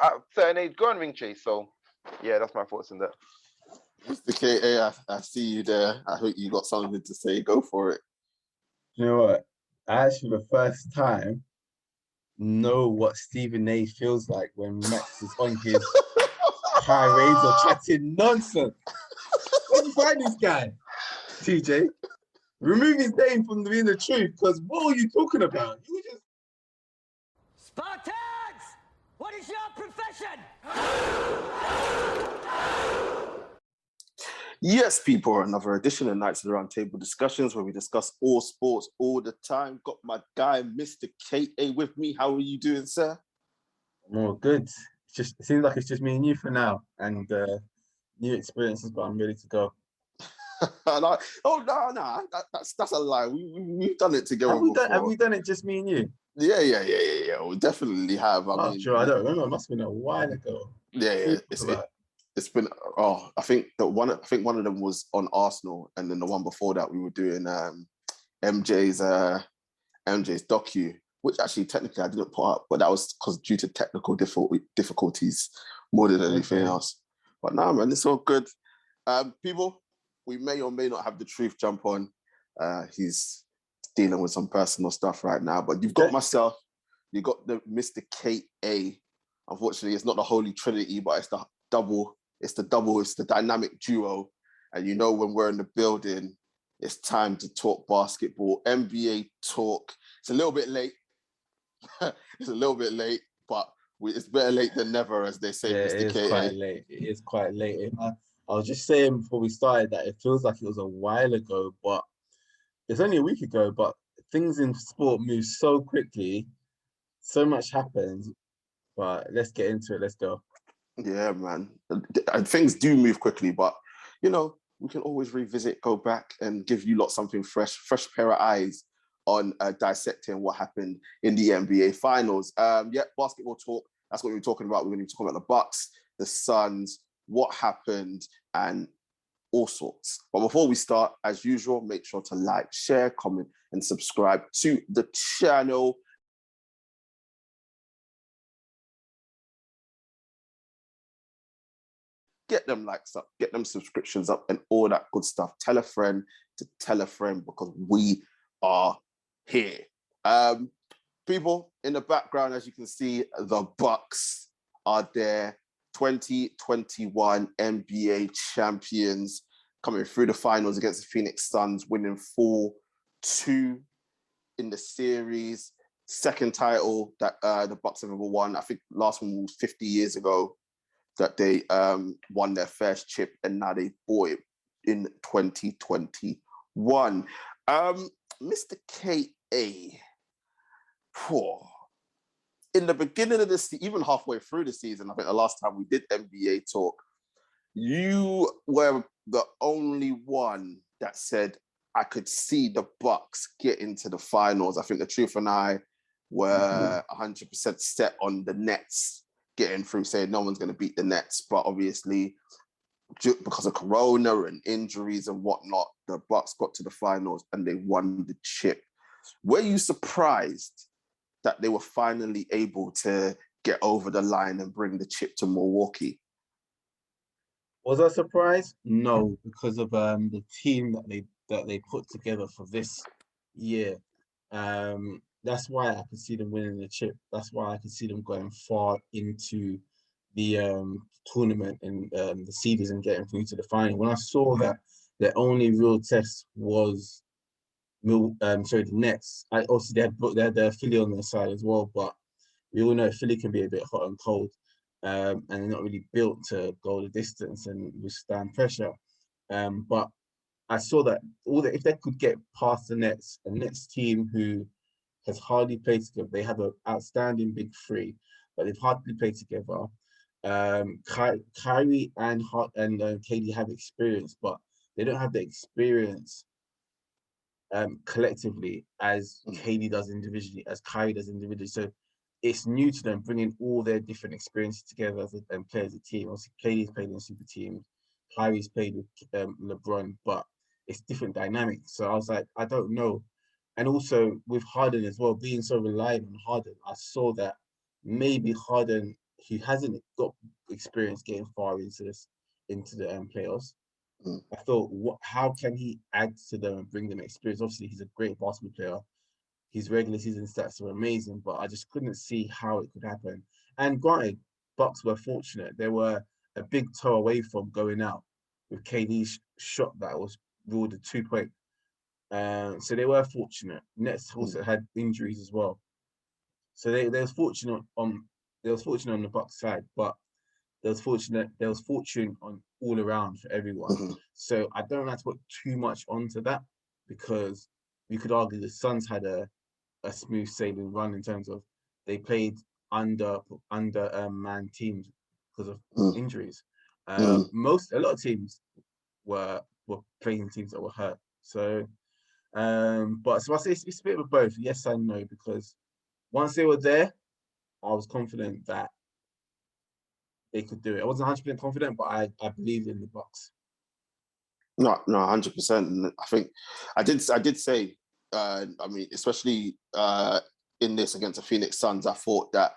at a certain age, go and ring chase. So, yeah, that's my thoughts on that. Mr. KA, I see you there. I hope you got something to say. Go for it. You know what? I actually, the first time, know what Stephen A feels like when Max is on his tirades or chatting nonsense. Where'd you find this guy, TJ? Remove his name from being the truth, because what are you talking about? You were just... Spartans! What is your profession? Yes, people, another edition of Knightz of the Round Table Discussions where we discuss all sports all the time. Got my guy, Mr. KA, with me. How are you doing, sir? More good. It seems like it's just me and you for now, and new experiences, but I'm ready to go. No, that's a lie. We've done it together before. Have we done it just me and you? Yeah. We definitely have. I mean, sure. I don't remember. It must have been a while ago. Yeah. It's been. I think one of them was on Arsenal, and then the one before that we were doing MJ's docu, which actually technically I didn't put up, but that was because due to technical difficulties more than anything else. But nah, man, it's all good. People, we may or may not have the truth jump on. He's dealing with some personal stuff right now, but you've got myself, you got the Mr. KA. Unfortunately, it's not the Holy Trinity, but it's the double, it's the dynamic duo. And you know, when we're in the building, it's time to talk basketball, NBA talk. It's a little bit late. But it's better late than never, as they say, yeah, Mr. It is KA. quite late. It is quite late. I was just saying before we started that it feels like it was a while ago, but it's only a week ago, but things in sport move so quickly. So much happens, but let's get into it. Let's go. Yeah, man. Things do move quickly, but, you know, we can always revisit, go back and give you lot something fresh pair of eyes on dissecting what happened in the NBA Finals. Basketball talk. That's what we're talking about. We're going to be talking about the Bucks, the Suns, what happened, and all sorts. But before we start, as usual, make sure to like, share, comment, and subscribe to the channel. Get them likes up, get them subscriptions up, and all that good stuff. Tell a friend to tell a friend, because we are here. People, in the background, as you can see, the Bucks are there. 2021 NBA champions coming through the finals against the Phoenix Suns, winning 4-2 in the series. Second title that the Bucks have ever won. I think last one was 50 years ago that they won their first chip, and now they bought it in 2021. Mr. KA, in the beginning of this, even halfway through the season, I think the last time we did NBA talk, you were the only one that said, I could see the Bucks get into the finals. I think the Truth and I were 100% set on the Nets getting through, saying no one's going to beat the Nets. But obviously, because of Corona and injuries and whatnot, the Bucks got to the finals and they won the chip. Were you surprised that they were finally able to get over the line and bring the chip to Milwaukee? Was I surprised? No, because of the team that they put together for this year. That's why I could see them winning the chip. That's why I could see them going far into the tournament and the seeders and getting through to the final. When I saw that their only real test was the Nets. Obviously they had their Philly on their side as well, but we all know Philly can be a bit hot and cold, and they're not really built to go the distance and withstand pressure. But I saw that if they could get past the Nets, a Nets team who has hardly played together, they have an outstanding big three, but they've hardly played together. Kyrie and KD have experience, but they don't have the experience collectively as KD does individually, as Kyrie does individually. So it's new to them, bringing all their different experiences together and play as a team. Obviously, KD's played in a super team, Kyrie's played with LeBron, but it's different dynamics. So I was like, I don't know. And also with Harden as well, being so reliant on Harden, I saw that maybe Harden, he hasn't got experience getting far into the playoffs. I thought, how can he add to them and bring them experience? Obviously, he's a great basketball player. His regular season stats were amazing, but I just couldn't see how it could happen. And granted, Bucks were fortunate. They were a big toe away from going out with KD's shot that was ruled a 2-point. So they were fortunate. Nets also had injuries as well. So they was fortunate on the Bucks side, but there was fortune on all around for everyone. So I don't like to put too much onto that, because we could argue the Suns had a smooth sailing run in terms of they played under man teams because of injuries. A lot of teams were playing teams that were hurt. So but so I say it's a bit of both, yes and no, because once they were there, I was confident that they could do it. I wasn't 100% confident, but I believed in the Bucks. No, 100%. I think I did say, I mean, especially in this against the Phoenix Suns, I thought that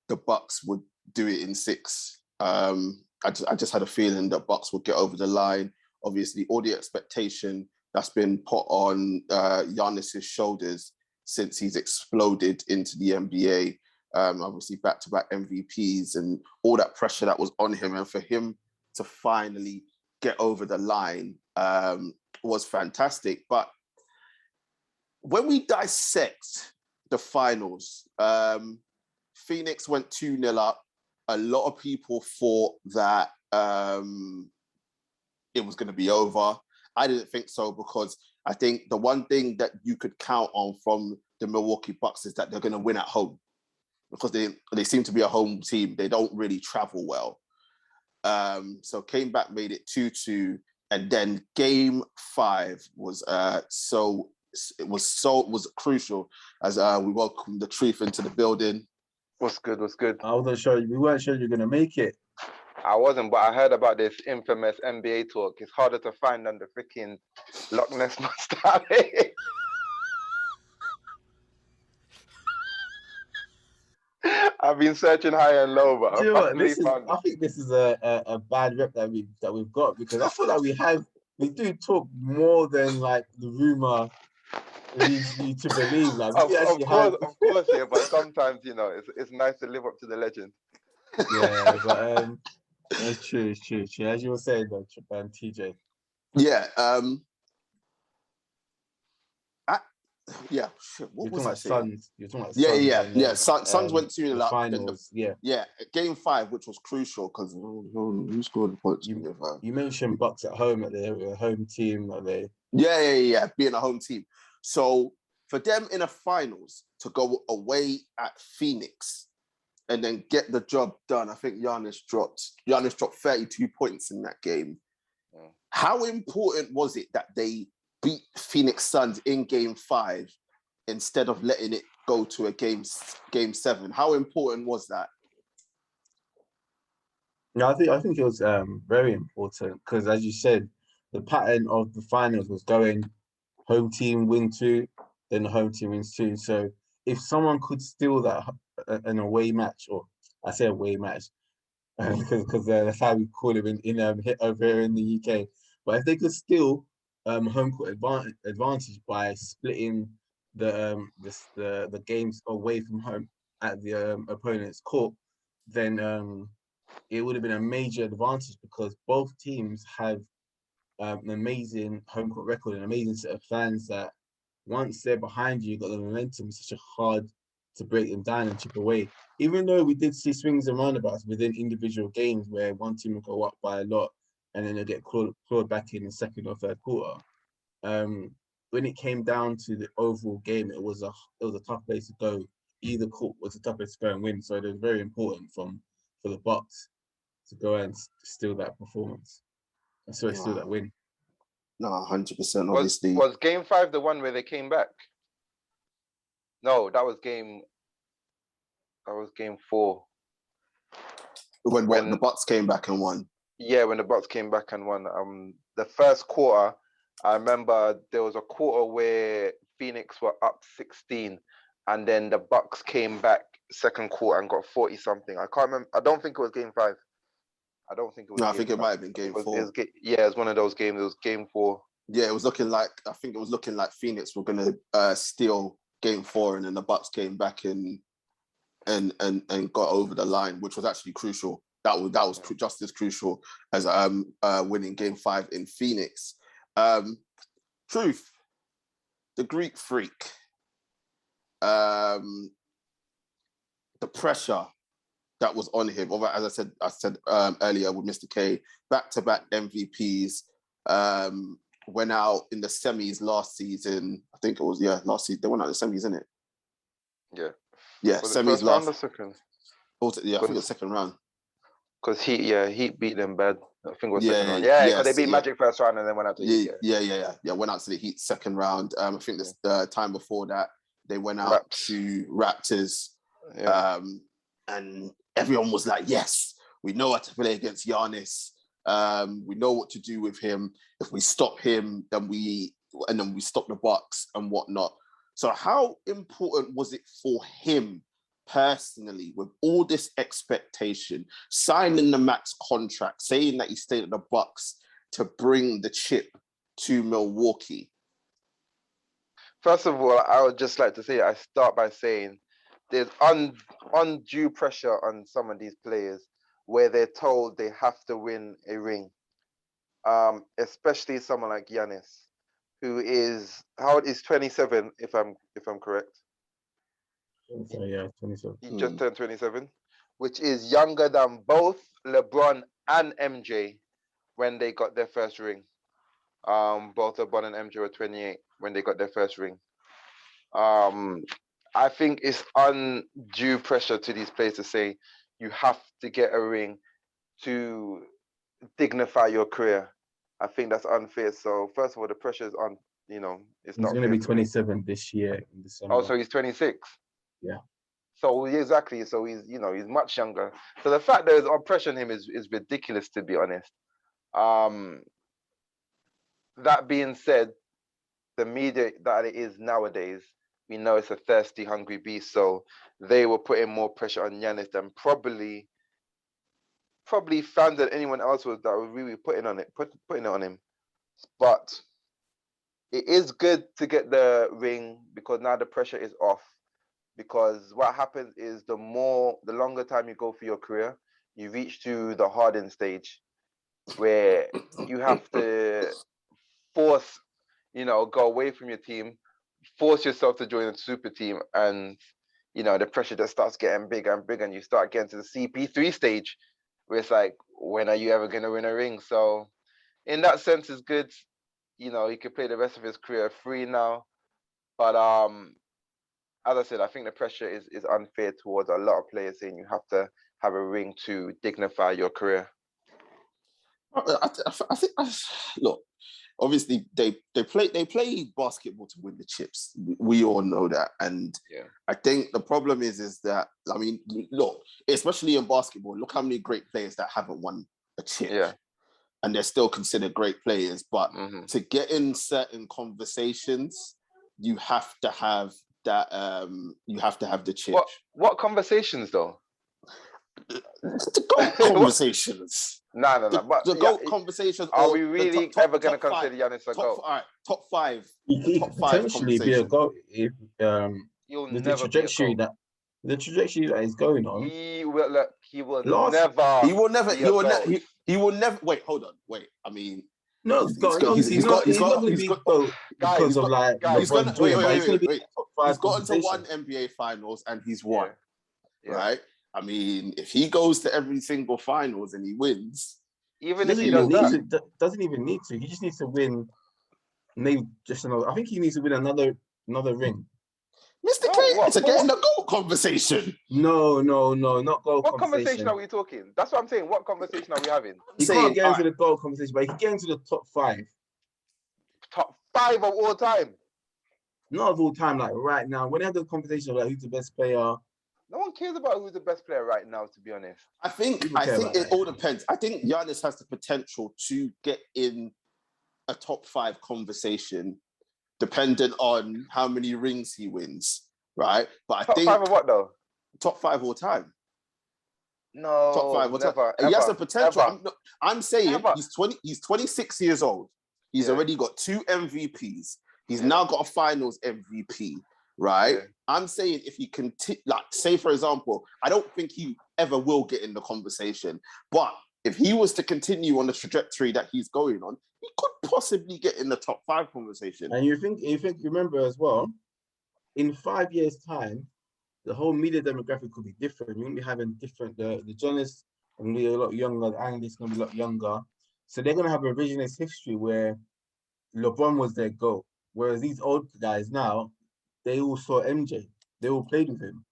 the Bucks would do it in 6. I just had a feeling that Bucks would get over the line. Obviously, all the expectation that's been put on Giannis's shoulders since he's exploded into the NBA. Obviously, back-to-back MVPs and all that pressure that was on him, and for him to finally get over the line was fantastic. But when we dissect the finals, Phoenix went 2-0 up. A lot of people thought that it was going to be over. I didn't think so, because I think the one thing that you could count on from the Milwaukee Bucks is that they're going to win at home, because they seem to be a home team. They don't really travel well. So came back, made it 2-2, and then game 5 was crucial as we welcome the truth into the building. What's good? I wasn't sure. We weren't sure you were gonna make it. I wasn't, but I heard about this infamous NBA talk. It's harder to find than the freaking Loch Ness Monster. I've been searching high and low, but Do you know what? found I think this is a bad rep that we've got, because I feel like we do talk more than like the rumor leads you to believe. Like of course, yeah. But sometimes, it's nice to live up to the legend. Yeah, but it's true. As you were saying, though, TJ. Yeah. What was I saying? Suns. You're talking about Suns. Suns went 2-0 up. Finals. Yeah. Game 5, which was crucial, because who scored the points? You mentioned Bucks at home, that they're a home team. Yeah, being a home team. So for them in a finals to go away at Phoenix and then get the job done, I think Giannis dropped 32 points in that game. Yeah. How important was it that they beat Phoenix Suns in game 5 instead of letting it go to a game 7? How important was that? No, I think it was very important, because, as you said, the pattern of the finals was going home team win 2, then the home team wins 2. So if someone could steal that an away match, or I say away match, because that's how we call it in over here in the UK. But if they could steal home court advantage by splitting the games away from home at the opponent's court, then it would have been a major advantage, because both teams have an amazing home court record, an amazing set of fans that once they're behind you, got the momentum. It's such a hard to break them down and chip away. Even though we did see swings and roundabouts within individual games where one team will go up by a lot and then they'll get clawed back in the second or third quarter. When it came down to the overall game, it was a tough place to go. Either court was a tough place to go and win. So it was very important for the Bucks to go and steal that performance. And so steal that win. No, 100%. Obviously, was game 5 the one where they came back? No, that was game 4. When the Bucks came back and won. Yeah, when the Bucks came back and won. The first quarter, I remember there was a quarter where Phoenix were up 16, and then the Bucks came back second quarter and got 40 something. I can't remember. I don't think it was game 5. I don't think it was. No, I game think it 5. might have been game 4. Yeah, it was one of those games. It was game 4. Yeah, it was looking like, I think it was looking like Phoenix were going to steal game 4, and then the Bucks came back and got over the line, which was actually crucial. That was just as crucial as winning game 5 in Phoenix. Truth, the Greek freak, the pressure that was on him. As I said earlier with Mr. K, back-to-back MVPs. Went out in the semis last season. I think it was last season. They went out in the semis, isn't it? Yeah, was semis it last. Round or second? I think it was second round. Because Heat beat them bad. I think it was second round. Yeah, because they beat Magic first round and then went out to Heat. Yeah. Went out to the Heat second round. I think this the time before that they went out to Raptors. Yeah. And everyone was like, "Yes, we know how to play against Giannis. We know what to do with him. If we stop him, then we stop the Bucks and whatnot." So how important was it for him personally, with all this expectation, signing the max contract, saying that he stayed at the Bucks to bring the chip to Milwaukee? First of all, I would just like to say, I start by saying there's undue pressure on some of these players where they're told they have to win a ring. Especially someone like Giannis, who is 27, if I'm correct. So, yeah, 27. He just turned 27, which is younger than both LeBron and MJ when they got their first ring. Both LeBron and MJ were 28 when they got their first ring. I think it's undue pressure to these players to say you have to get a ring to dignify your career. I think that's unfair. So first of all, the pressure is on. It's not. He's going to be 27 this year in December. Oh, so he's 26. Yeah. So exactly. So he's much younger. So the fact that there's pressure on him is ridiculous, to be honest. That being said, the media that it is nowadays, we know it's a thirsty, hungry beast. So they were putting more pressure on Giannis than probably fans than anyone else was that were really putting it on him. But it is good to get the ring because now the pressure is off. Because what happens is the longer time you go for your career, you reach to the hardened stage where you have to force, go away from your team, force yourself to join a super team, and the pressure just starts getting bigger and bigger, and you start getting to the CP3 stage where it's like, when are you ever going to win a ring? So in that sense, it's good. He could play the rest of his career free now. But as I said, I think the pressure is unfair towards a lot of players saying you have to have a ring to dignify your career. I think, look, obviously they play basketball to win the chips. We all know that, and I think the problem is that, I mean, look, especially in basketball, look how many great players that haven't won a chip, and they're still considered great players. But to get in certain conversations, you have to have that. You have to have the chip. What conversations though? The GOAT conversations. No. But the GOAT conversations. Are we really ever going to consider Giannis a GOAT? All right, top five. He could potentially be a GOAT if the trajectory that is going on. He will never. He will never. Wait, hold on. Wait, I mean. No, he's not going to be GOAT because of like. He's going to wait. He's gotten to one conversation. NBA finals and he's won. Yeah. Right? I mean, if he goes to every single finals and he wins, even if he doesn't even need to. He just needs to win. Maybe just another. I think he needs to win another ring. Mr. K, to get in the GOAT conversation. No, not GOAT. What conversation are we talking? That's what I'm saying. What conversation are we having? He can't get into the GOAT conversation, but he can get into the top 5. Top 5 of all time? Not of all time, like right now. When they have the conversation about who's the best player. No one cares about who's the best player right now, to be honest. I think it all depends. I think Giannis has the potential to get in a top 5 conversation, dependent on how many rings he wins, right? But I think top 5 of what though? top 5 all time. No, Top 5 all time. never, He has the ever, potential. ever. I'm saying Ever. he's 26 years old. He's Yeah. already got 2 MVPs. He's Yeah. now got a finals MVP, right? Yeah. I'm saying if he can, like, say for example, I don't think he ever will get in the conversation, but if he was to continue on the trajectory that he's going on, he could possibly get in the top 5 conversation. And you remember as well, in 5 years' time, the whole media demographic could be different. You're gonna be having different. The journalists are gonna be a lot younger. The analysts are gonna be a lot younger. So they're gonna have a revisionist history where LeBron was their GOAT, whereas these old guys now, they all saw MJ. They all played with him.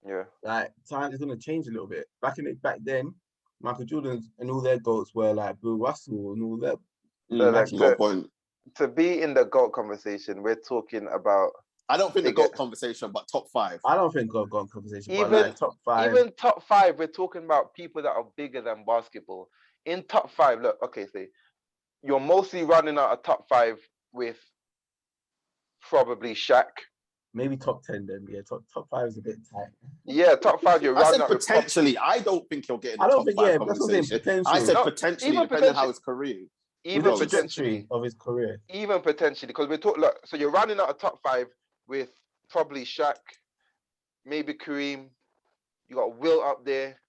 Yeah. Like time is gonna change a little bit. Back then, Michael Jordan and all their GOATs were like Bill Russell and all that. To be in the GOAT conversation, we're talking about. I don't think the GOAT conversation, but top 5. I don't think GOAT conversation, Even but like top 5. Even top 5, we're talking about people that are bigger than basketball. In top 5, look, okay, say you're mostly running out a top 5 with probably Shaq. Maybe top 10 then. Yeah, top 5 is a bit tight. Yeah, top 5. You're running out potentially. I don't think he'll get in the top 5 conversation. I said potentially, depending on how his career. Even potentially of his career. Even potentially, because we're talking. Look, so you're running out a top 5 with probably Shaq, maybe Kareem. You got Will up there.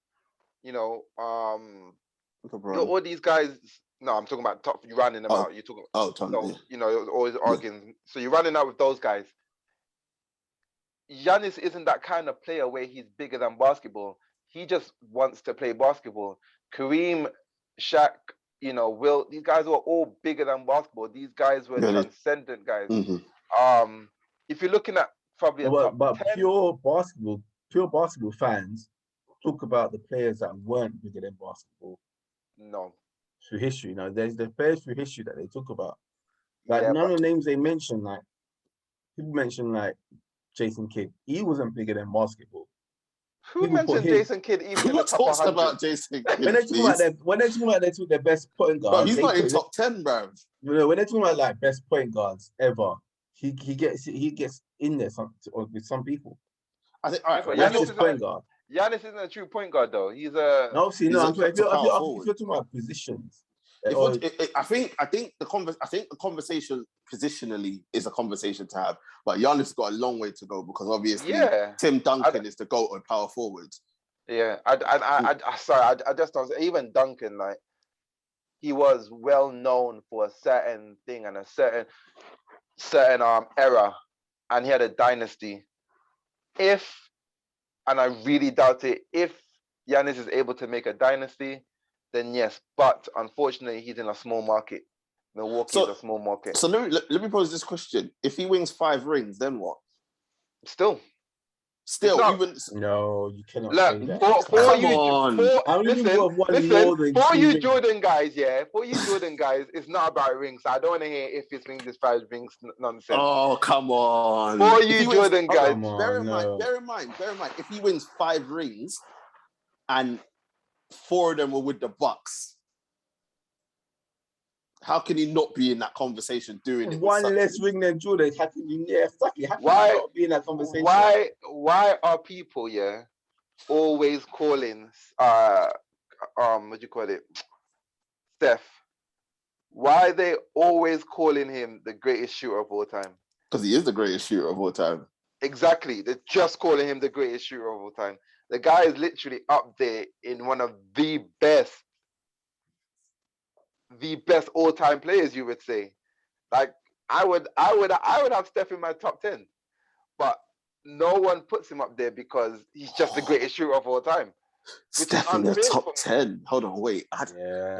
You know, all these guys. No, I'm talking about top. You're running them out. You're talking. You know, always arguing. So you're running out with those guys. Giannis isn't that kind of player where he's bigger than basketball. He just wants to play basketball. Kareem, Shaq, you know, Will, these guys were all bigger than basketball. These guys were transcendent guys. Mm-hmm. If you're looking at probably but 10, pure basketball fans talk about the players that weren't bigger than basketball. No. Through history. Now there's the players through history that they talk about. Like none of the names they mention, like people mention like Jason Kidd. He wasn't bigger than basketball. Who mentioned Jason Kidd even in the top 100? About Jason Kidd, when they talk about their best point guards, bro, he's not in top 10, bro. You know, when they talk about like best point guards ever, he gets in there with some people. I think all right, but Giannis is point guard. Giannis isn't a true point guard though. He's a if you're talking about positions. I think the conversation positionally is a conversation to have, but Giannis got a long way to go because obviously Tim Duncan is the GOAT of power forward. Yeah, I just don't. Even Duncan, like he was well known for a certain thing and a certain era, and he had a dynasty. And I really doubt it, if Giannis is able to make a dynasty, then yes. But unfortunately, he's in a small market. Milwaukee is a small market. So let me pose this question. If he wins 5 rings, then what? Still, no, you cannot say that. For you Jordan guys, it's not about rings. I don't want to hear if his rings is 5 rings nonsense. Oh, come on. For you Jordan guys. Bear in mind, if he wins 5 rings and 4 of them were with the Bucks, how can he not be in that conversation doing it? One less ring than Jordan. How can you not be in that conversation? Why are people always calling what do you call it? Steph. Why are they always calling him the greatest shooter of all time? Because he is the greatest shooter of all time. Exactly. They're just calling him the greatest shooter of all time. The guy is literally up there in one of the best all-time players, you would say. Like I would have Steph in my top 10, but no one puts him up there because he's just the greatest shooter of all time. Steph in the top 10. Hold on, wait. I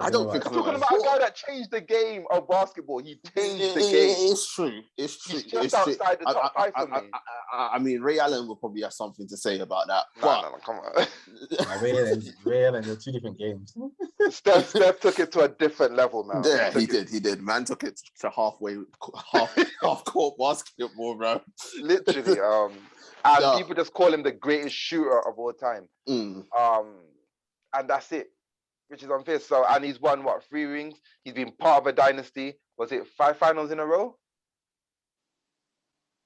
don't think I'm talking about a guy that changed the game of basketball. He changed the game. It's true. He's just outside the top 5 for me. I mean, Ray Allen will probably have something to say about that. No, come on. Ray Allen, they're 2 different games. Steph took it to a different level now. Yeah, he did. Man took it to half court basketball, bro. Literally. And people just call him the greatest shooter of all time. And that's it, which is unfair. So, and he's won 3 rings. He's been part of a dynasty. Was it 5 finals in a row?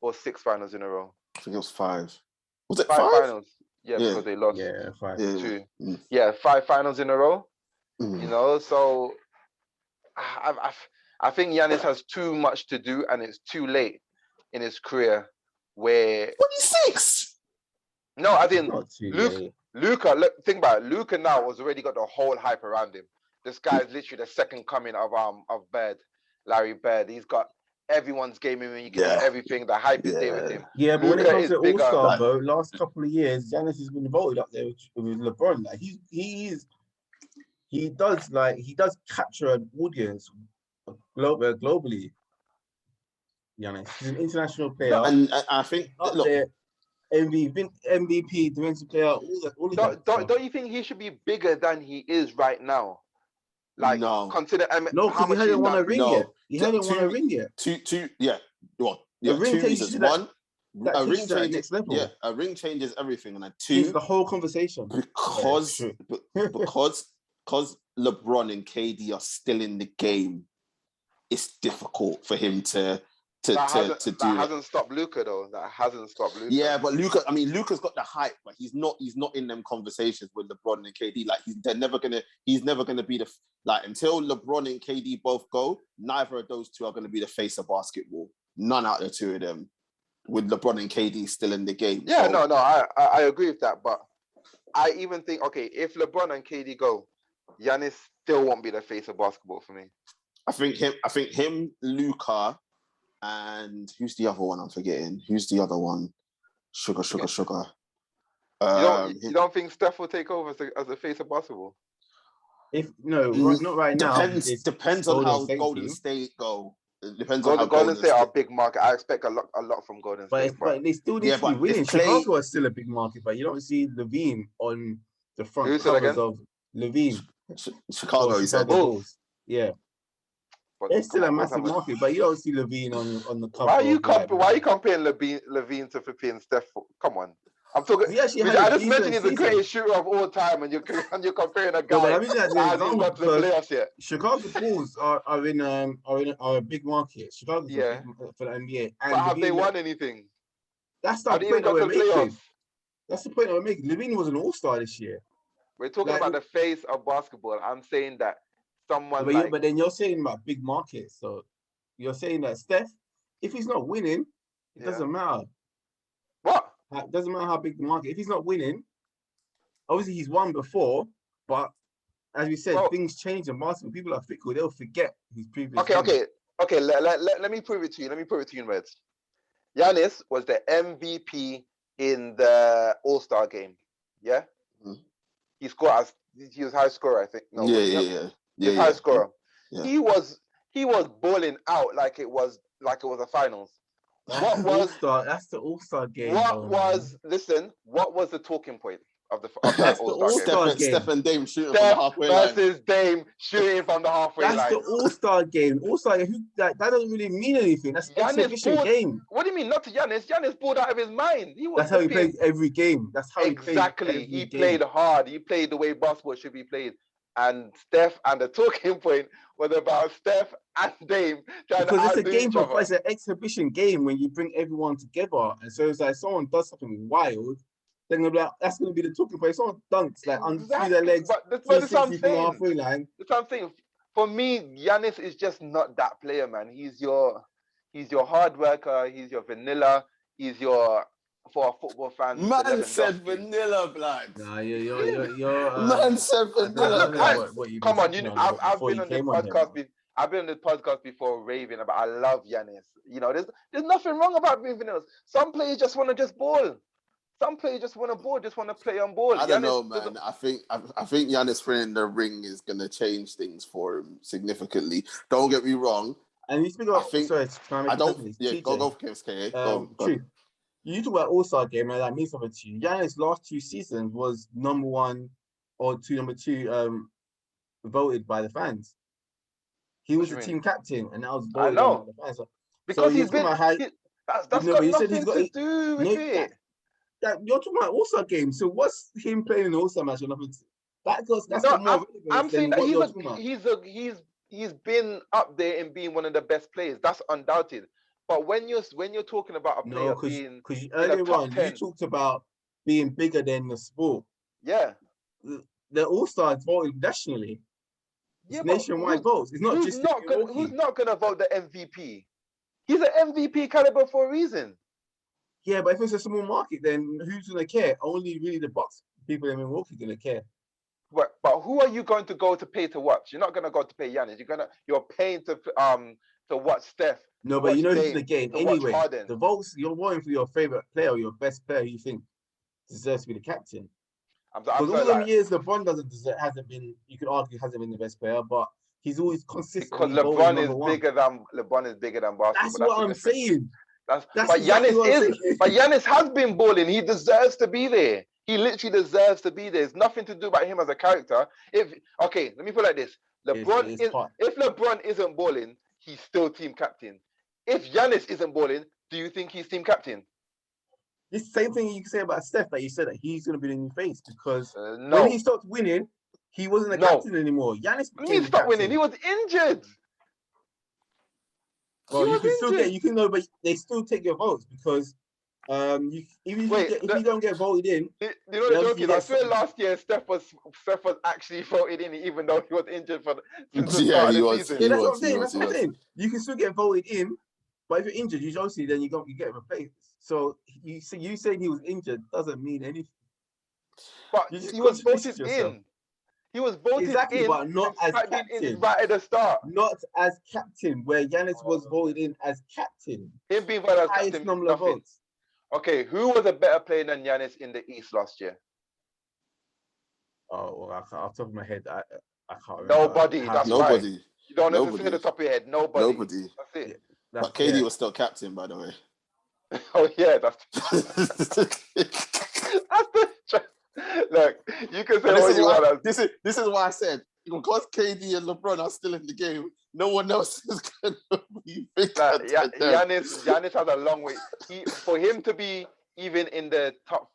Or 6 finals in a row? I think it was 5. Was it 5 5? finals? Yeah, Yeah. because they lost Yeah, 5. Yeah. 2. Mm. Yeah, 5 finals in a row. Mm. You know, so I think Giannis has too much to do, and it's too late in his career. Where 26. no, I didn't. Not too late. Luka, look, think about it. Luka now has already got the whole hype around him. This guy's literally the second coming of Bird, Larry Bird. He's got everyone's gaming when you give him Yeah. everything. The hype is there with Yeah. him. Yeah, but when it Luka comes is to All bigger. Star Like- vote, last couple of years, Giannis has been voted up there with LeBron. Like he does capture an audience globally. Giannis, he's an international player. No, And I think Up look, there, MVP, defensive player, all of that. don't you think he should be bigger than he is right now? Like, no. consider No, how because he much he's hasn't won a done. ring No. yet. He hasn't won a ring yet. Two, yeah. Well, yeah, A ring 2 takes you reasons. to that- One, that a takes ring you to that changes next level. Yeah, a ring changes everything. And a Changes 2, the whole conversation. because true. because LeBron and KD are still in the game, it's difficult for him to That do it. hasn't stopped Luka though. That hasn't stopped Luka. Yeah, but Luka's got the hype, but he's not in them conversations with LeBron and KD. Like he's never gonna be until LeBron and KD both go, neither of those two are gonna be the face of basketball. None out of the two of them, with LeBron and KD still in the game. Yeah, So, no, I agree with that. But I even think, okay, if LeBron and KD go, Giannis still won't be the face of basketball for me. I think him, Luka, and who's the other one? I'm forgetting. Who's the other one? Sugar. You don't think Steph will take over as the face of basketball? Not right now. Depends on how State Golden team. State go. It depends on how Golden State are a big market. I expect a lot from Golden State. But they still need to be winning. Chicago is still a big market, but you don't see Levine on the front Who said covers again? of Levine. Chicago, he said. Bulls. Yeah. But It's still a come on, massive market, but you don't see Levine on the cover. Why are you comparing Levine to flipping Steph? Come on. I'm talking. I just mentioned he's the greatest shooter of all time, and you're comparing a guy that that hasn't got to the playoffs yet. Chicago Bulls are a big market. Chicago's Yeah. for the NBA. And But have they Levine, won anything? That's the Have they even point that got to we're the making. playoffs? That's the point that we're making. Levine was an all-star this year. We're talking about the face of basketball. I'm saying that someone but then you're saying about big markets. So you're saying that Steph, if he's not winning, it doesn't matter. What? It doesn't matter how big the market. If he's not winning, obviously he's won before, but as we said, things change in basketball. People are fickle. They'll forget his previous. Okay. Let me prove it to you. Let me prove it to you in words. Giannis was the MVP in the All-Star game. Yeah. Mm-hmm. He was high scorer, I think. No, Yeah. High scorer. Yeah. He was balling out like it was a finals. That's the All-Star game. What was the talking point of that All-Star game? Steph and Dame shooting from the halfway line. Versus Dame shooting from the halfway line. That's the All-Star game. All-Star game, that doesn't really mean anything. That's exhibition game. What do you mean? Not to Giannis. Giannis balled out of his mind. That's how he plays every game. That's how exactly. He played hard. He played the way basketball should be played. And Steph, and the talking point was about Steph and Dame trying to outdo each other. It's an exhibition game when you bring everyone together. And so it's like someone does something wild, then they'll be like, that's going to be the talking point. Someone dunks like through their legs. But that's what I'm saying. Halfway line. That's what I'm saying. For me, Giannis is just not that player, man. He's your hard worker. He's your vanilla. He's your, for a football fan. Man said vanilla, blood. Nah, you're man said vanilla. Come on, I've been on this podcast. I've been on this podcast before raving about I love Giannis. You know, there's nothing wrong about being vanilla. Some players just want to ball. Some players just want to ball, just want to play on ball. I don't know, man. I think Giannis winning the ring is gonna change things for him significantly. Don't get me wrong. And you speak about go for KSK. True. You talk about All-Star game, and that means something to you. Giannis' last 2 seasons was number 1 or number 2 voted by the fans. He was the team captain, and that was voted by the fans. Because he's been. That's got nothing to do with it. You're talking about All-Star game. So what's him playing in the All-Star match? I'm saying that he's been up there in being one of the best players. That's undoubted. But when you're talking about a player being because earlier on you talked about being bigger than the sport. Yeah. The All-Stars voted nationally. Yeah, It's but nationwide votes. It's not who's just in not gonna Milwaukee. who's not gonna vote the MVP? He's an MVP caliber for a reason. Yeah, but if it's a small market, then who's gonna care? Only really the Bucks people in Milwaukee gonna care. But who are you going to go to pay to watch? You're not gonna go to pay Giannis. You're paying to watch Steph. No, to but watch you know who's Dame, gonna gain to watch anyway. Harden. The votes you're voting for your favorite player or your best player you think deserves to be the captain. Because all them years LeBron hasn't been, you could argue hasn't been the best player, but he's always consistently because LeBron is bigger than basketball. That's what I'm saying. But exactly Giannis has been balling. He deserves to be there. He literally deserves to be there. It's nothing to do about him as a character. Let me put it like this: if LeBron isn't balling, he's still team captain. If Giannis isn't balling, do you think he's team captain? It's the same thing you can say about Steph, that you said that he's going to be the new face because no. when he stopped winning, he wasn't a captain anymore. Giannis What do you mean stop winning? He was injured. Well, you can still get, but they still take your votes because if you don't get voted in. You know the joke is, I swear last year Steph was actually voted in even though he was injured since the start of the season. Yeah, that's what I'm saying. You can still get voted in, but if you're injured, you obviously then you get replaced. So you saying he was injured doesn't mean anything. But he was voted in. He was voted in, but not as captain. Right at the start. Not as captain, where Giannis was voted in as captain. Him being voted as captain, number of votes. Okay, who was a better player than Giannis in the East last year? Oh, well, off the top of my head, I can't remember. Nobody. That's nobody. Right. You don't have to say the top of your head. Nobody. That's it. Yeah, but KD was still captain, by the way. Oh yeah, that's the look. You can say what you want. This is why I said because KD and LeBron are still in the game, no one else is gonna be bigger. Giannis has a long way. For him to be even in the top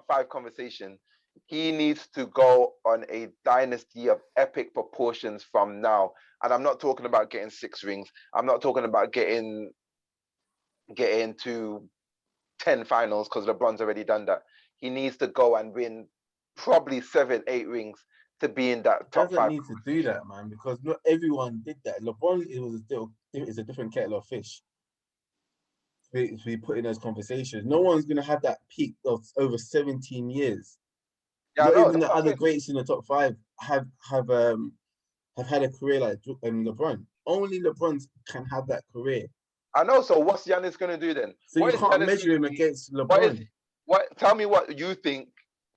five conversation, he needs to go on a dynasty of epic proportions from now. And I'm not talking about getting 6 rings. I'm not talking about getting to 10 finals because LeBron's already done that. He needs to go and win probably 7, 8 rings to be in that top 5. Doesn't need to do that, man, because not everyone did that. LeBron is a different kettle of fish. To be put in those conversations, no one's gonna have that peak of over 17 years. Yeah, not even the other greats in the top 5 have had a career like LeBron. Only LeBron can have that career. I know. So what's Giannis gonna do then? So you can't measure him against LeBron. Tell me what you think,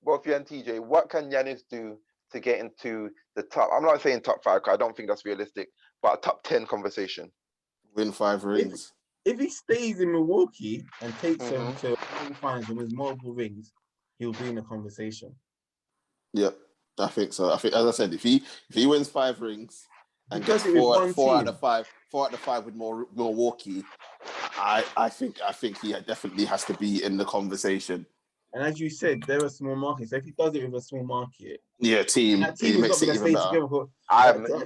both you and TJ. What can Giannis do to get into the top? I'm not saying top 5 because I don't think that's realistic, but a top 10 conversation. Win 5 rings. If he stays in Milwaukee and takes them to finals and wins multiple rings, he'll be in the conversation. Yep, I think so. I think, as I said, if he wins 5 rings and gets 4 out of 5 with Milwaukee, I think he definitely has to be in the conversation. And as you said, they're a small market. So if he does it with a small market, team is not going to stay together for.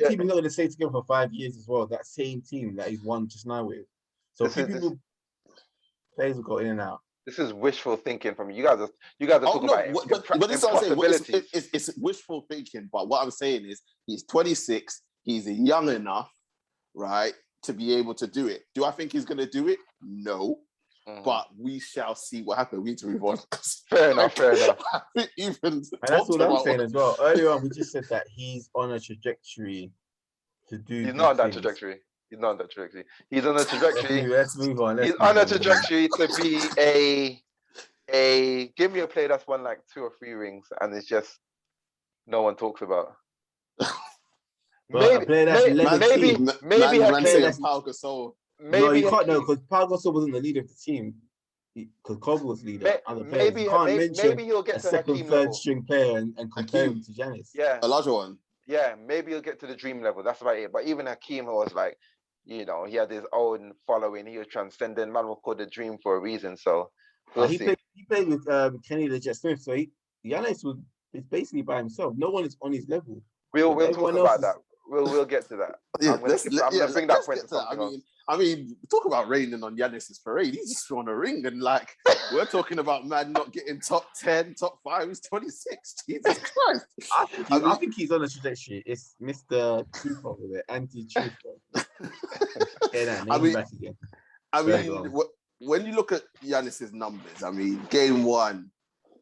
Team is not going to stay together for 5 years as well. That same team that he's won just now with. So players will go in and out. This is wishful thinking from you guys. You guys are talking about but this is what I'm saying. It's wishful thinking. But what I'm saying is, he's 26. He's young enough, right, to be able to do it. Do I think he's going to do it? No. But we shall see what happens. We need to move on. Fair enough. And that's what I'm saying as well. Earlier on, we just said that he's on a trajectory to do. He's not on that trajectory. He's on a trajectory. Let's move on. He's on a trajectory to be a give me a player that's won like 2 or 3 rings, and it's just no one talks about. Maybe Pau Gasol. No, you can't know because Pau Gasol wasn't the leader of the team. Because Kobe was the leader. Maybe he'll get to a second, third string player and compare him to Giannis. Yeah, a larger one. Yeah, maybe he'll get to the dream level. That's about it. But even Hakeem was like, he had his own following. He was transcendent. Man was called the dream for a reason. So he played with Kenny the Jet Smith. So Giannis is basically by himself. No one is on his level. We'll talk about that. We'll get to that. Yeah, I'm gonna bring that let's point get to to that. something else. I mean, talk about raining on Giannis's parade. He's just won a ring, and like we're talking about man not getting top 10, top 5. He's 26. Jesus Christ! I think he's on a trajectory. It's Mr. Truth over there, anti-truth. Get that name back again. When you look at Giannis's numbers, I mean, game 1,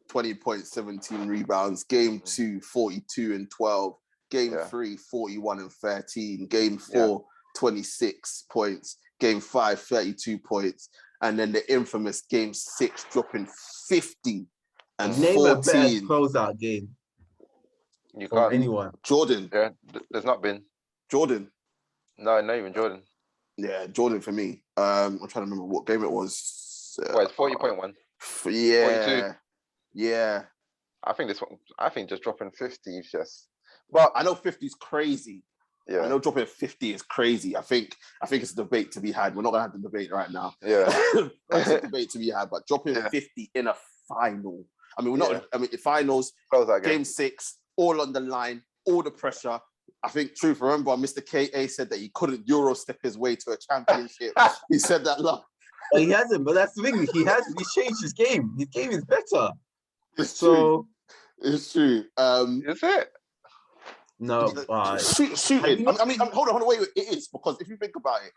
20 points, 17 rebounds. Game 2, 42 and 12. Game 3, 41 and 13. Game 4, 26 points. Game 5, 32 points. And then the infamous game 6, dropping 50 and Name 14. a better closeout game. You can't. Anyone. Jordan. Yeah, there's not been. Jordan. No, not even Jordan. Yeah, Jordan for me. I'm trying to remember what game it was. It's 40.1. Yeah. 42. Yeah. I think just dropping 50 is just. But I know 50 is crazy. Yeah. I know dropping 50 is crazy. I think it's a debate to be had. We're not gonna have the debate right now. Yeah. It's a debate to be had, but dropping 50 in a final. I mean, the finals, game 6, all on the line, all the pressure. I think, truth, remember, Mr. KA said that he couldn't Euro step his way to a championship. He said that, look. Well, he hasn't, but that's the thing. He hasn't. He's changed his game. His game is better. It's true. Is it? No, shooting. I mean, hold on, wait. It is, because if you think about it,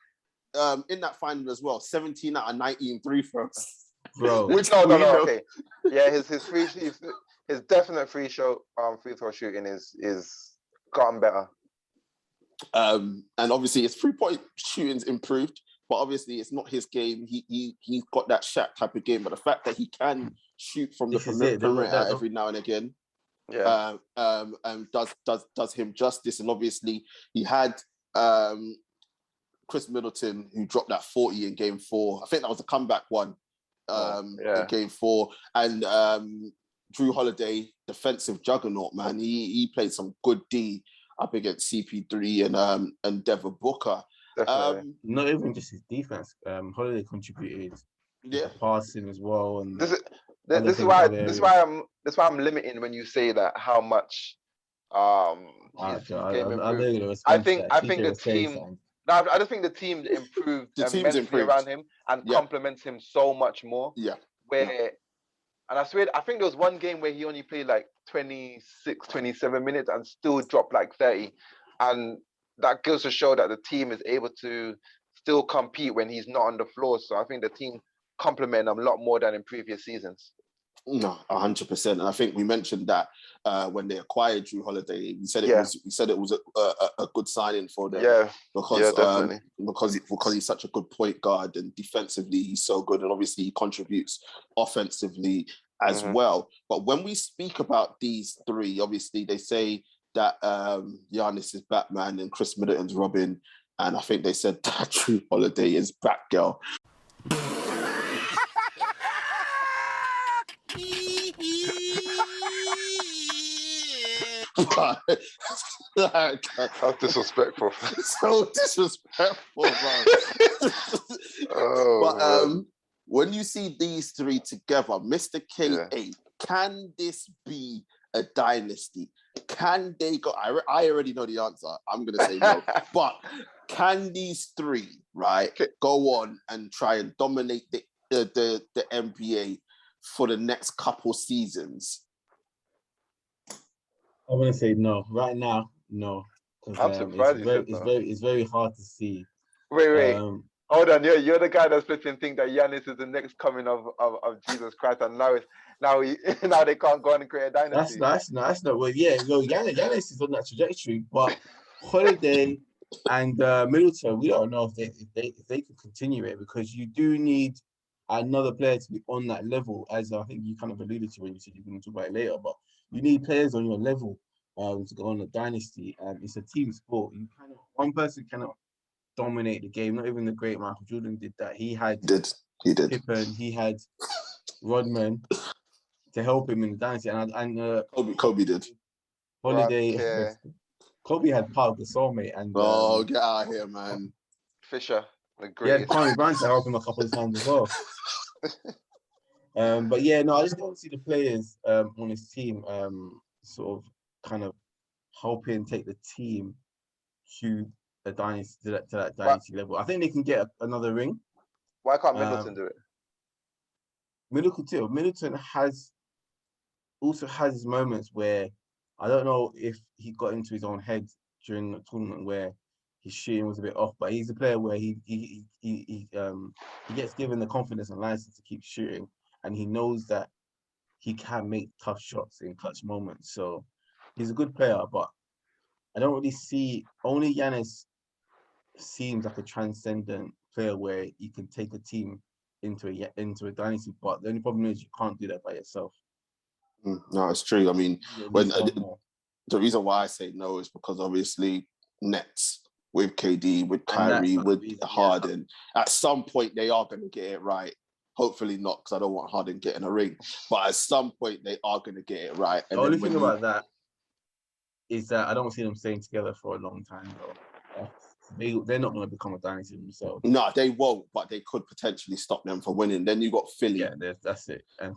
in that final as well, 17 out of 19 free throws. Bro. Okay. Yeah, his definite free throw shooting is gotten better. And obviously his 3-point shooting's improved, but obviously it's not his game. He's got that Shaq type of game, but the fact that he can shoot from the perimeter every now and again, does him justice. And obviously he had Chris Middleton, who dropped that 40 in game 4. I think that was a comeback one. In game 4, and Drew Holiday, defensive juggernaut, man. He played some good D up against CP3 and Devin Booker. Not even just his defense. Holiday contributed. Passing as well, and this is why I'm limiting when you say that how much his game improved. I think the team. No, I just think the team improved immensely around him and complements him so much more. Yeah. And I swear, I think there was one game where he only played like 26, 27 minutes and still dropped like 30. And that goes to show that the team is able to still compete when he's not on the floor. So I think the team complement him a lot more than in previous seasons. No, 100%. And I think we mentioned that when they acquired Drew Holiday, we said it was a good signing for them. Yeah, definitely. Because he's such a good point guard, and defensively he's so good, and obviously he contributes offensively as well. But when we speak about these three, obviously they say that Giannis is Batman and Chris Middleton's Robin, and I think they said that Drew Holiday is Batgirl. How disrespectful. So disrespectful, bro. When you see these three together, Mr. KA, can this be a dynasty? Can they go? I already know the answer. I'm going to say no. But can these three, right, go on and try and dominate the NBA for the next couple seasons? I'm gonna say no. Right now, no. I'm surprised it's very hard to see. Wait. Hold on, you're the guy that's flipping think that Giannis is the next coming of Jesus Christ, and now they can't go on and create a dynasty. That's not well. Yeah, Giannis is on that trajectory, but Holiday and Middleton, we don't know if they can continue it, because you do need another player to be on that level, as I think you kind of alluded to when you said you're going to talk about it later. But you need players on your level to go on a dynasty. It's a team sport. One person cannot dominate the game. Not even the great Michael Jordan did that. He did. Pippen, he had Rodman to help him in the dynasty, and Kobe did. Holiday. Kobe had Paul Gasol, mate, and get out of here, man. Fisher, the great. He had Kwame Brown to help him a couple of times as well. But yeah, no, I just don't see the players on his team sort of kind of helping take the team to a dynasty to that dynasty level. I think they can get another ring. Why can't Middleton do it? Middleton also has his moments where I don't know if he got into his own head during the tournament where his shooting was a bit off, but he's a player where he gets given the confidence and license to keep shooting, and he knows that he can make tough shots in clutch moments. So he's a good player, but I don't really see. Only Giannis seems like a transcendent player where you can take a team into a dynasty. But the only problem is you can't do that by yourself. No, it's true. I mean, when more. the reason why I say no is because obviously Nets with KD, with Kyrie, with Harden, at some point they are going to get it right. Hopefully not, because I don't want Harden getting a ring. But at some point they are going to get it right. And the only thing about that is that I don't see them staying together for a long time, though. They're not going to become a dynasty themselves. No, they won't, but they could potentially stop them from winning. Then you got Philly. Yeah, that's it. And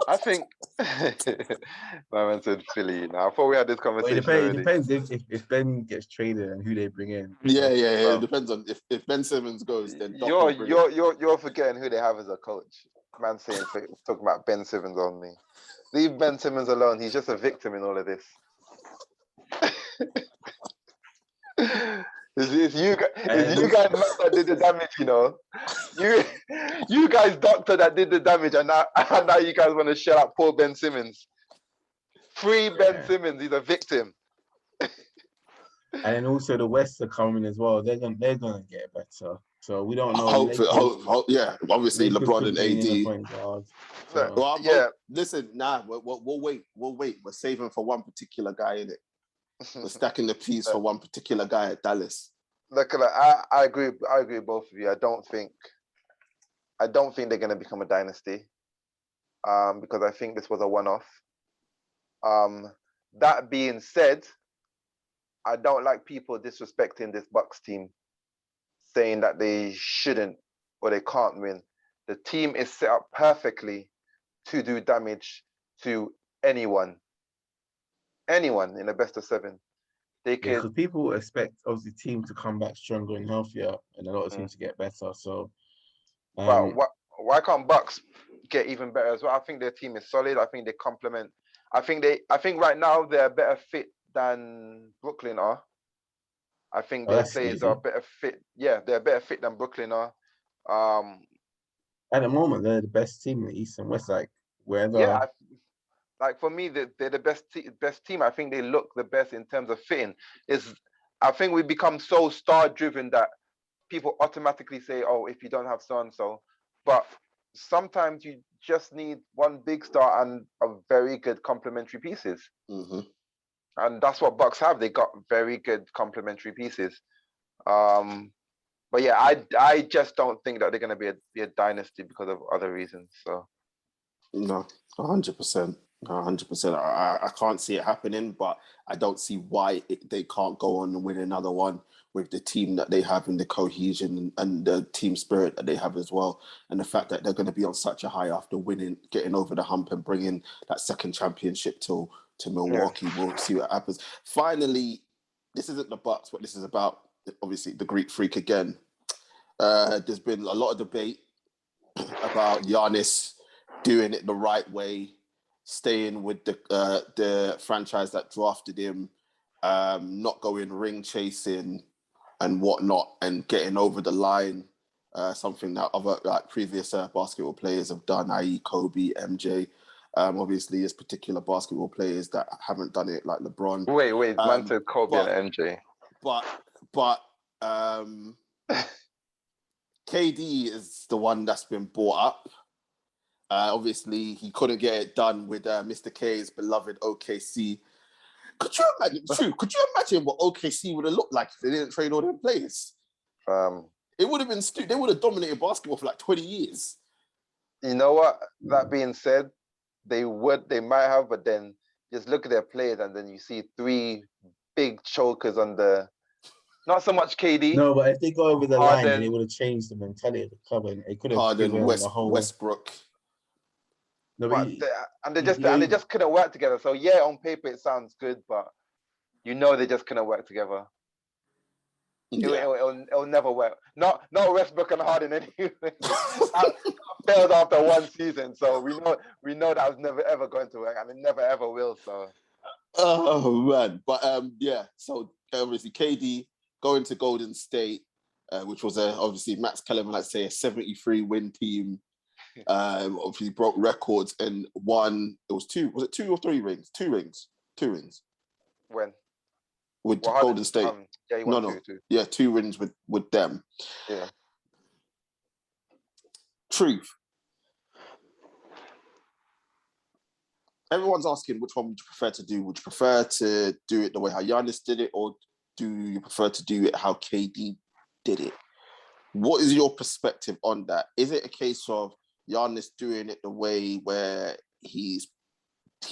I think my man said Philly. Now I thought we had this conversation. It depends if Ben gets traded and who they bring in. Yeah. It depends on if Ben Simmons goes. Then you're forgetting who they have as a coach. Man saying talking about Ben Simmons only. Leave Ben Simmons alone. He's just a victim in all of this. It's you guys that did the damage, you know. You guys doctor that did the damage, and now you guys want to shut up poor Ben Simmons. Free Ben Simmons, he's a victim. And then also the West are coming as well. They're gonna get better. So we don't know. Obviously LeBron and AD. Listen, we'll wait. We're saving for one particular guy in it. We're stacking the piece for one particular guy at Dallas. Look, I agree with both of you. I don't think they're going to become a dynasty, because I think this was a one-off. That being said, I don't like people disrespecting this Bucks team, saying that they shouldn't or they can't win. The team is set up perfectly to do damage to anyone in the best of seven. They can. Because people expect obviously team to come back stronger and healthier, and a lot of teams to get better. So, why can't Bucks get even better as well? I think their team is solid. I think they complement. I think right now they're a better fit than Brooklyn are. I think their players are better fit. Yeah, they're a better fit than Brooklyn are. At the moment, they're the best team in the East and West. Like wherever. Yeah. Like for me, they're the best team. I think they look the best in terms of fitting. I think we become so star driven that people automatically say, "Oh, if you don't have so and so," but sometimes you just need one big star and a very good complementary pieces. Mm-hmm. And that's what Bucks have. They got very good complementary pieces. But yeah, I just don't think that they're going to be a dynasty because of other reasons. So no, 100%. 100%. I can't see it happening, but I don't see why they can't go on and win another one with the team that they have and the cohesion and the team spirit that they have as well. And the fact that they're going to be on such a high after winning, getting over the hump and bringing that second championship to Milwaukee. We'll see what happens. Finally, this isn't the Bucks, but this is about, obviously, the Greek Freak again. There's been a lot of debate about Giannis doing it the right way, staying with the franchise that drafted him, not going ring chasing and whatnot, and getting over the line, something that other previous basketball players have done, i.e. Kobe, MJ. Obviously, there's particular basketball players that haven't done it, like LeBron. Wait, man said Kobe and MJ. But KD is the one that's been brought up. Obviously, he couldn't get it done with Mr. K's beloved OKC. Could you imagine what OKC would have looked like if they didn't trade all their players? It would have been They would have dominated basketball for like 20 years. You know what? That being said, they might have, but then just look at their players and then you see three big chokers on the. Not so much KD. No, but if they go over the line, then it would have changed the mentality of the club, and it could have Harden, given the whole Westbrook. No, they just couldn't work together. So yeah, on paper it sounds good, but you know they just couldn't work together. It'll never work. Not Westbrook and Harden anyway. That failed after one season, so we know that was never ever going to work, and it never ever will. So. Oh man, but yeah. So obviously KD going to Golden State, which was obviously Max Kellerman, let's say a 73 win team. Obviously broke records and won. It was 2 or 3 rings? 2 rings. 2 rings. When? With Golden State. Yeah, he won 2. Yeah, 2 wins with them. Yeah. Truth. Everyone's asking which one would you prefer to do? Would you prefer to do it the way how Giannis did it, or do you prefer to do it how KD did it? What is your perspective on that? Is it a case of Giannis doing it the way where he's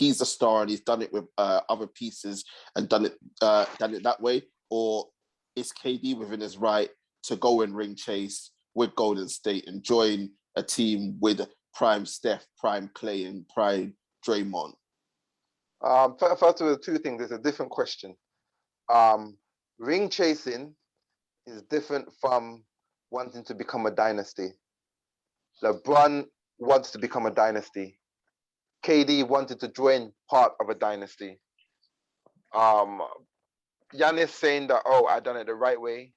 a star and he's done it with other pieces and done it that way, or is KD within his right to go and ring chase with Golden State and join a team with prime Steph, prime Clay, and prime Draymond? First of the 2 things, it's a different question. Ring chasing is different from wanting to become a dynasty. LeBron wants to become a dynasty. KD wanted to join part of a dynasty. Giannis saying that, I done it the right way,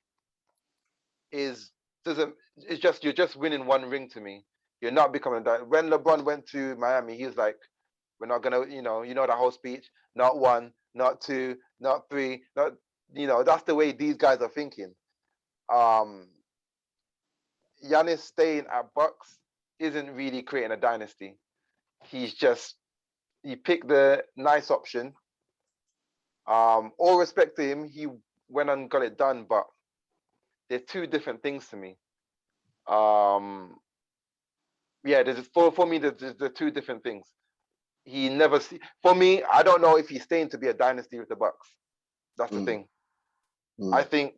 you're just winning 1 ring to me. You're not becoming that. When LeBron went to Miami, he was like, we're not gonna, you know the whole speech, not 1, not 2, not 3, not, that's the way these guys are thinking. Giannis staying at Bucks isn't really creating a dynasty. He picked the nice option. All respect to him, he went and got it done, but they're 2 different things to me. Yeah, for me, there's 2 different things. For me, I don't know if he's staying to be a dynasty with the Bucks. That's the thing. I think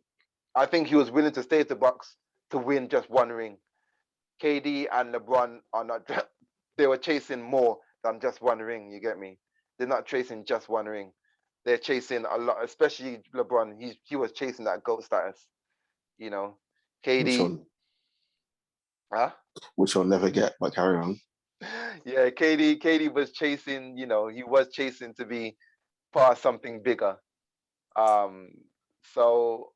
he was willing to stay at the Bucks to win just 1 ring. KD and LeBron are not. They were chasing more than just 1 ring. You get me? They're not chasing just 1 ring. They're chasing a lot, especially LeBron. He was chasing that GOAT status. KD. Which you'll never get, but carry on. Yeah, KD was chasing, he was chasing to be part of something bigger. So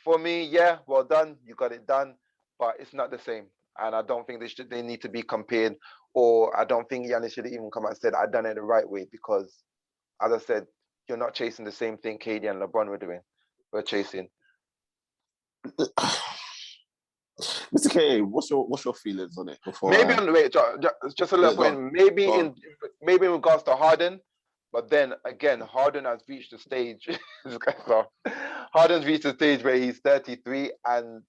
for me, yeah, well done, you got it done, but it's not the same. And I don't think they need to be compared, or I don't think Giannis should have even come out and said, I done it the right way, because as I said, you're not chasing the same thing KD and LeBron were doing. We're chasing. Mr. K, what's your feelings on it? Before just a little point. Maybe in regards to Harden, but then again, Harden has reached the stage. Harden's reached the stage where he's 33, and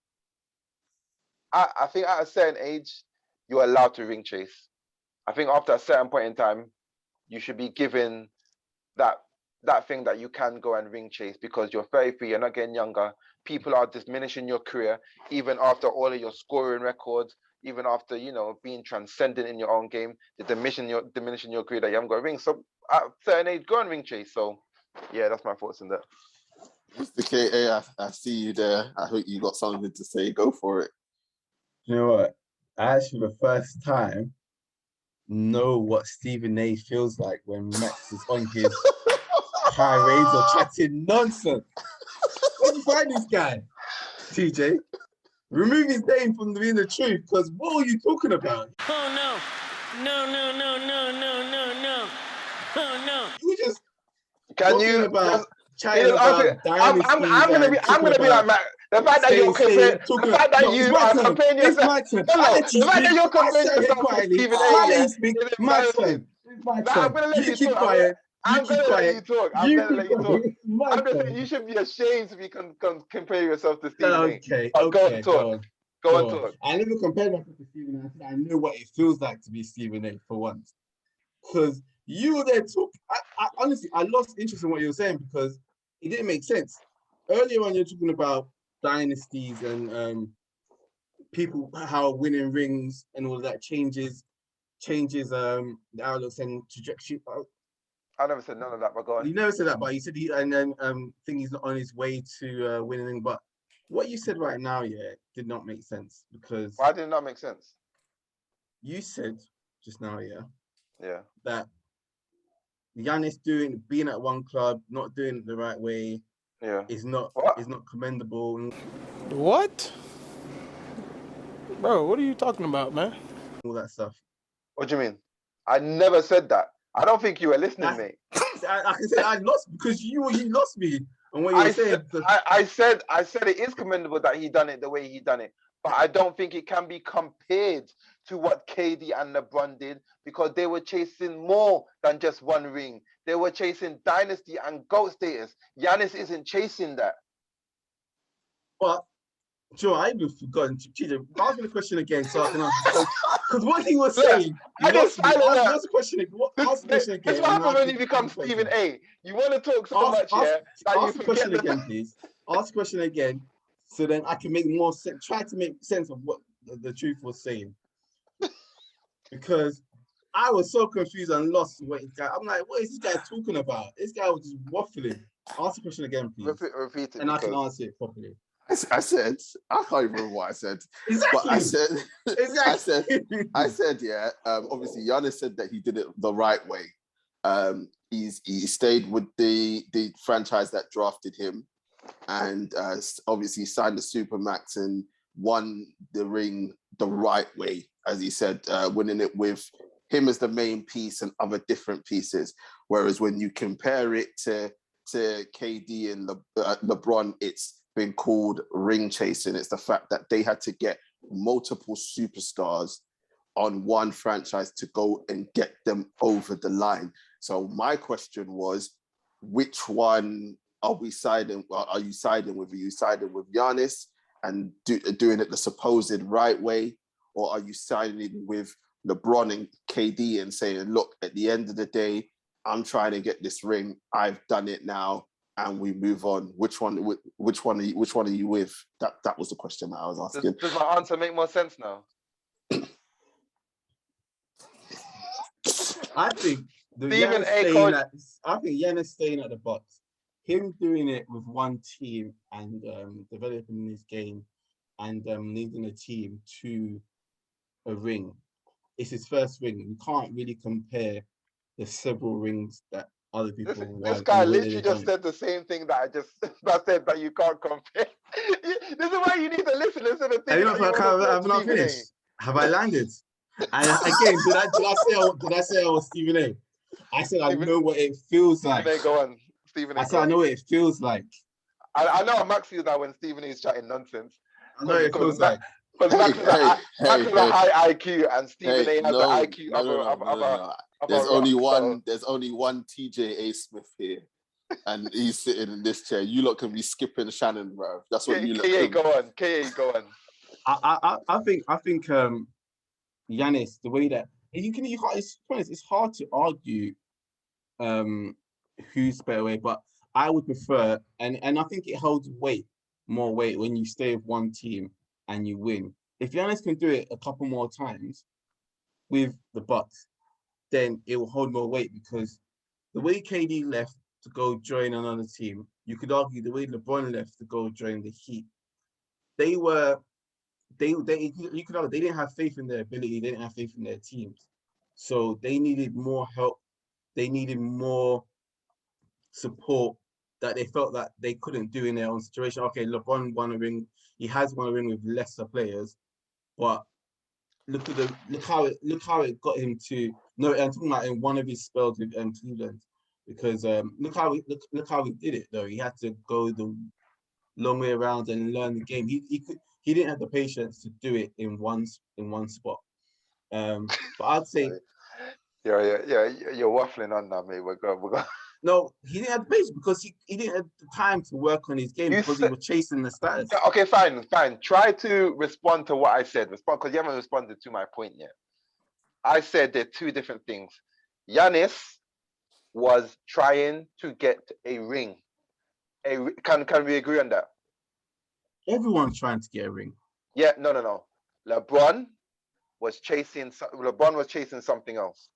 I think at a certain age, you're allowed to ring chase. I think after a certain point in time, you should be given that thing that you can go and ring chase, because you're 33, you're not getting younger. People are diminishing your career, even after all of your scoring records, even after, being transcendent in your own game, they're diminishing your career that you haven't got a ring. So at a certain age, go and ring chase. So yeah, that's my thoughts on that. Mr. K, I see you there. I hope you got something to say. Go for it. You know what? I actually, the first time, know what Stephen A feels like when Max is on his high razor chatting nonsense. Where'd you find this guy, TJ? Remove his name from being the truth, because what are you talking about? Oh no. No. Oh no. You just Can you about chatting about dynasties. I'm gonna be like Matt. The fact that you're comparing, the fact that you are comparing yourself, the fact that you're comparing yourself to Stephen A. My turn. I'm gonna let you keep talk. quiet. I'm gonna let you talk. I'm gonna let you talk. I'm just saying, you should be ashamed to be comparing yourself to Stephen A. Okay. Go and talk. Go and talk. I never compared myself to Stephen A. I said I know what it feels like to be Stephen A. for once. Because you were there talking. I honestly, I lost interest in what you were saying because it didn't make sense. Earlier on, you're talking about dynasties and people, how winning rings and all of that changes the outlooks and trajectory. I never said none of that, but go on. You never said that, but you said and then think he's not on his way to winning. But what you said right now, yeah, did not make sense because Why did it not make sense? you said just now, yeah, Yeah. that Giannis being at one club, not doing it the right way, Yeah. is not What? commendable and What? Bro, what are you talking about, man? all that stuff. What do you mean? I never said that. I don't think you were listening, That's- mate. I can say I lost because you lost me on what you were saying. I said it is commendable that he done it the way he done it, but I don't think it can be compared to what KD and LeBron did because they were chasing more than just one ring. They were chasing dynasty and GOAT status. Giannis isn't chasing that. But Joe, I even forgotten. TJ, ask me the question again so I can answer. Because what he was saying, I just silent What's the question again? Ask the question again. This is what happens when you become Stephen A. You want to talk so much here that you ask the question forget again, please. Ask the question again, so then I can make more sense. Try to make sense of what the truth was saying. Because I was so confused and lost. I'm like, what is this guy talking about? This guy was just waffling. Ask the question again, please. Repeat it, and I can answer it properly. I said, I can't even remember what I said. Exactly. But I said, Exactly. I said, yeah. Obviously, Giannis said that he did it the right way. He stayed with the franchise that drafted him, and obviously signed the Supermax and won the ring the right way, as he said, winning it with him as the main piece and other different pieces. Whereas when you compare it to KD and LeBron, it's been called ring chasing. It's the fact that they had to get multiple superstars on one franchise to go and get them over the line. So my question was, which one are we siding? Are you siding with? Are you siding with Giannis and doing it the supposed right way, or are you siding with LeBron and KD and saying, look, at the end of the day, I'm trying to get this ring. I've done it now. And we move on. Which one are you with? That was the question that I was asking. Does my answer make more sense now? I think Giannis staying at the Bucks, him doing it with one team and developing his game and leading a team to a ring. It's his first ring. You can't really compare the several rings that other people won. This guy literally just said the same thing that I said, that you can't compare. This is why you need to listen instead of thinking. Have not finished? Have I landed? And again, did I say I was Stephen A? I said I know what it feels like. Stephen A, go on. Stephen A, I said I know what it feels like. I know how Max feels like when Stephen A is chatting nonsense. I know what it feels like. Because Max has a high IQ and Stephen A has the IQ of There's only one TJ A Smith here, and he's sitting in this chair. You lot can be skipping Shannon, bro. That's what you lot can. Go on. I think Giannis, the way that it's hard to argue who's better way, but I would prefer, and I think it holds more weight when you stay with one team and you win. If Giannis can do it a couple more times with the Bucks, then it will hold more weight, because the way KD left to go join another team, you could argue the way LeBron left to go join the Heat, you could argue they didn't have faith in their ability, they didn't have faith in their teams. So they needed more help, they needed more support that they felt that they couldn't do in their own situation. Okay, LeBron won a ring, he has won a ring with lesser players, but look how it got him to. No, I'm talking about in one of his spells with Cleveland, because look how he did it though. He had to go the long way around and learn the game. He didn't have the patience to do it in one spot. But I'd say you're waffling on now, mate. We're going. No, he didn't have the patience because he didn't have the time to work on his game he was chasing the status. Okay, fine. Try to respond to what I said. Respond, because you haven't responded to my point yet. I said there are two different things. Giannis was trying to get a ring. Can we agree on that? Everyone's trying to get a ring. Yeah, no. LeBron was chasing something else.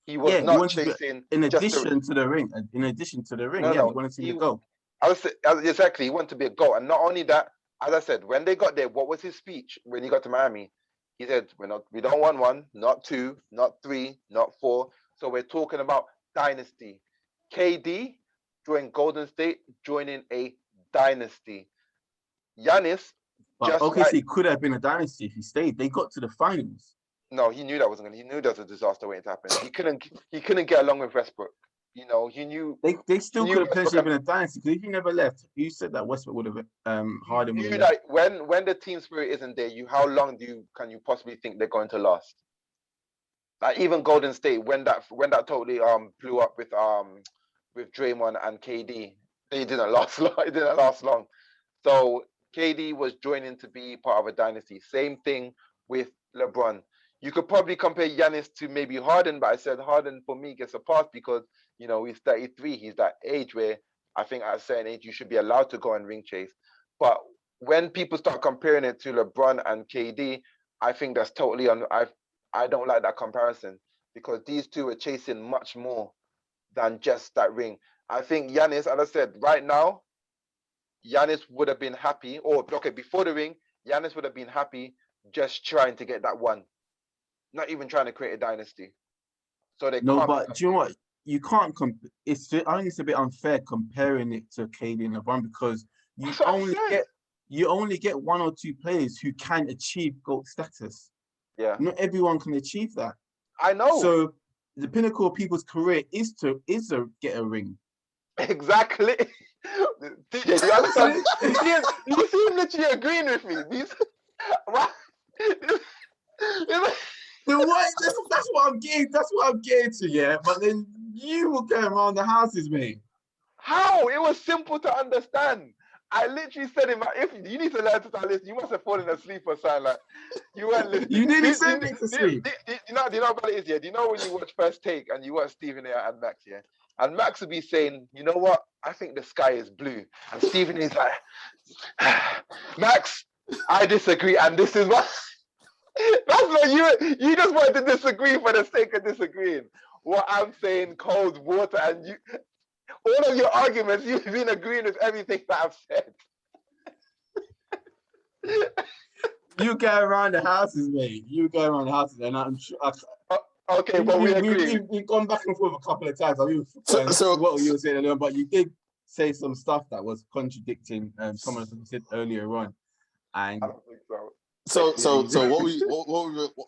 He was not chasing. In addition to the ring, he wanted to go. Exactly. He wanted to be a GOAT, and not only that, as I said, when they got there, what was his speech when he got to Miami? He said, we don't want one, not two, not three, not four. So we're talking about dynasty. KD joined Golden State, joining a dynasty. Giannis, But just OKC like, could have been a dynasty if he stayed. They got to the finals. no, he knew that wasn't gonna. He knew that was a disaster waiting to happen. He couldn't get along with Westbrook. You know, he knew They still knew could have potentially Westbrook been a dynasty because if he never left, you said that Westbrook would have Harden would knew have left. that when the team spirit isn't there, how long can you possibly think they're going to last? Like even Golden State, when that totally blew up with Draymond and KD, they didn't last long. It didn't last long. So KD was joining to be part of a dynasty. Same thing with LeBron. You could probably compare Giannis to maybe Harden, but I said Harden for me gets a pass because he's 33. He's that age where I think at a certain age you should be allowed to go and ring chase. But when people start comparing it to LeBron and KD, I think that's totally I don't like that comparison because these two are chasing much more than just that ring. I think Giannis, as I said, right now, Giannis would have been happy, before the ring, Giannis would have been happy just trying to get that one, not even trying to create a dynasty. So they No, can't. but do you know what? You can't. I think it's a bit unfair comparing it to KD and LeBron because you only get one or two players who can achieve GOAT status. Yeah. Not everyone can achieve that. I know. So the pinnacle of people's career is to get a ring. Exactly. TJ, do you understand? you seem literally agreeing with me. What? Then what? That's what I'm getting. That's what I'm getting to, yeah. But then you were going around the houses, mate. How? It was simple to understand. I literally said it. If you need to learn to start listening, you must have fallen asleep or something. Like you weren't listening. You nearly sent me to sleep. Do you know what it is? Yeah. Do you know when you watch First Take and you watch Stephen A. and Max? Yeah. And Max would be saying, you know what? I think the sky is blue. And Stephen is like, Max, I disagree. And this is what. That's what you just wanted to disagree for the sake of disagreeing. What I'm saying, cold water, and all of your arguments, you've been agreeing with everything that I've said. You go around the houses, mate. You go around the houses, and I'm sure. Okay, but we agree. We've gone back and forth a couple of times. I mean, so what you were saying earlier, but you did say some stuff that was contradicting some of the things you said earlier on. And I don't think so. So what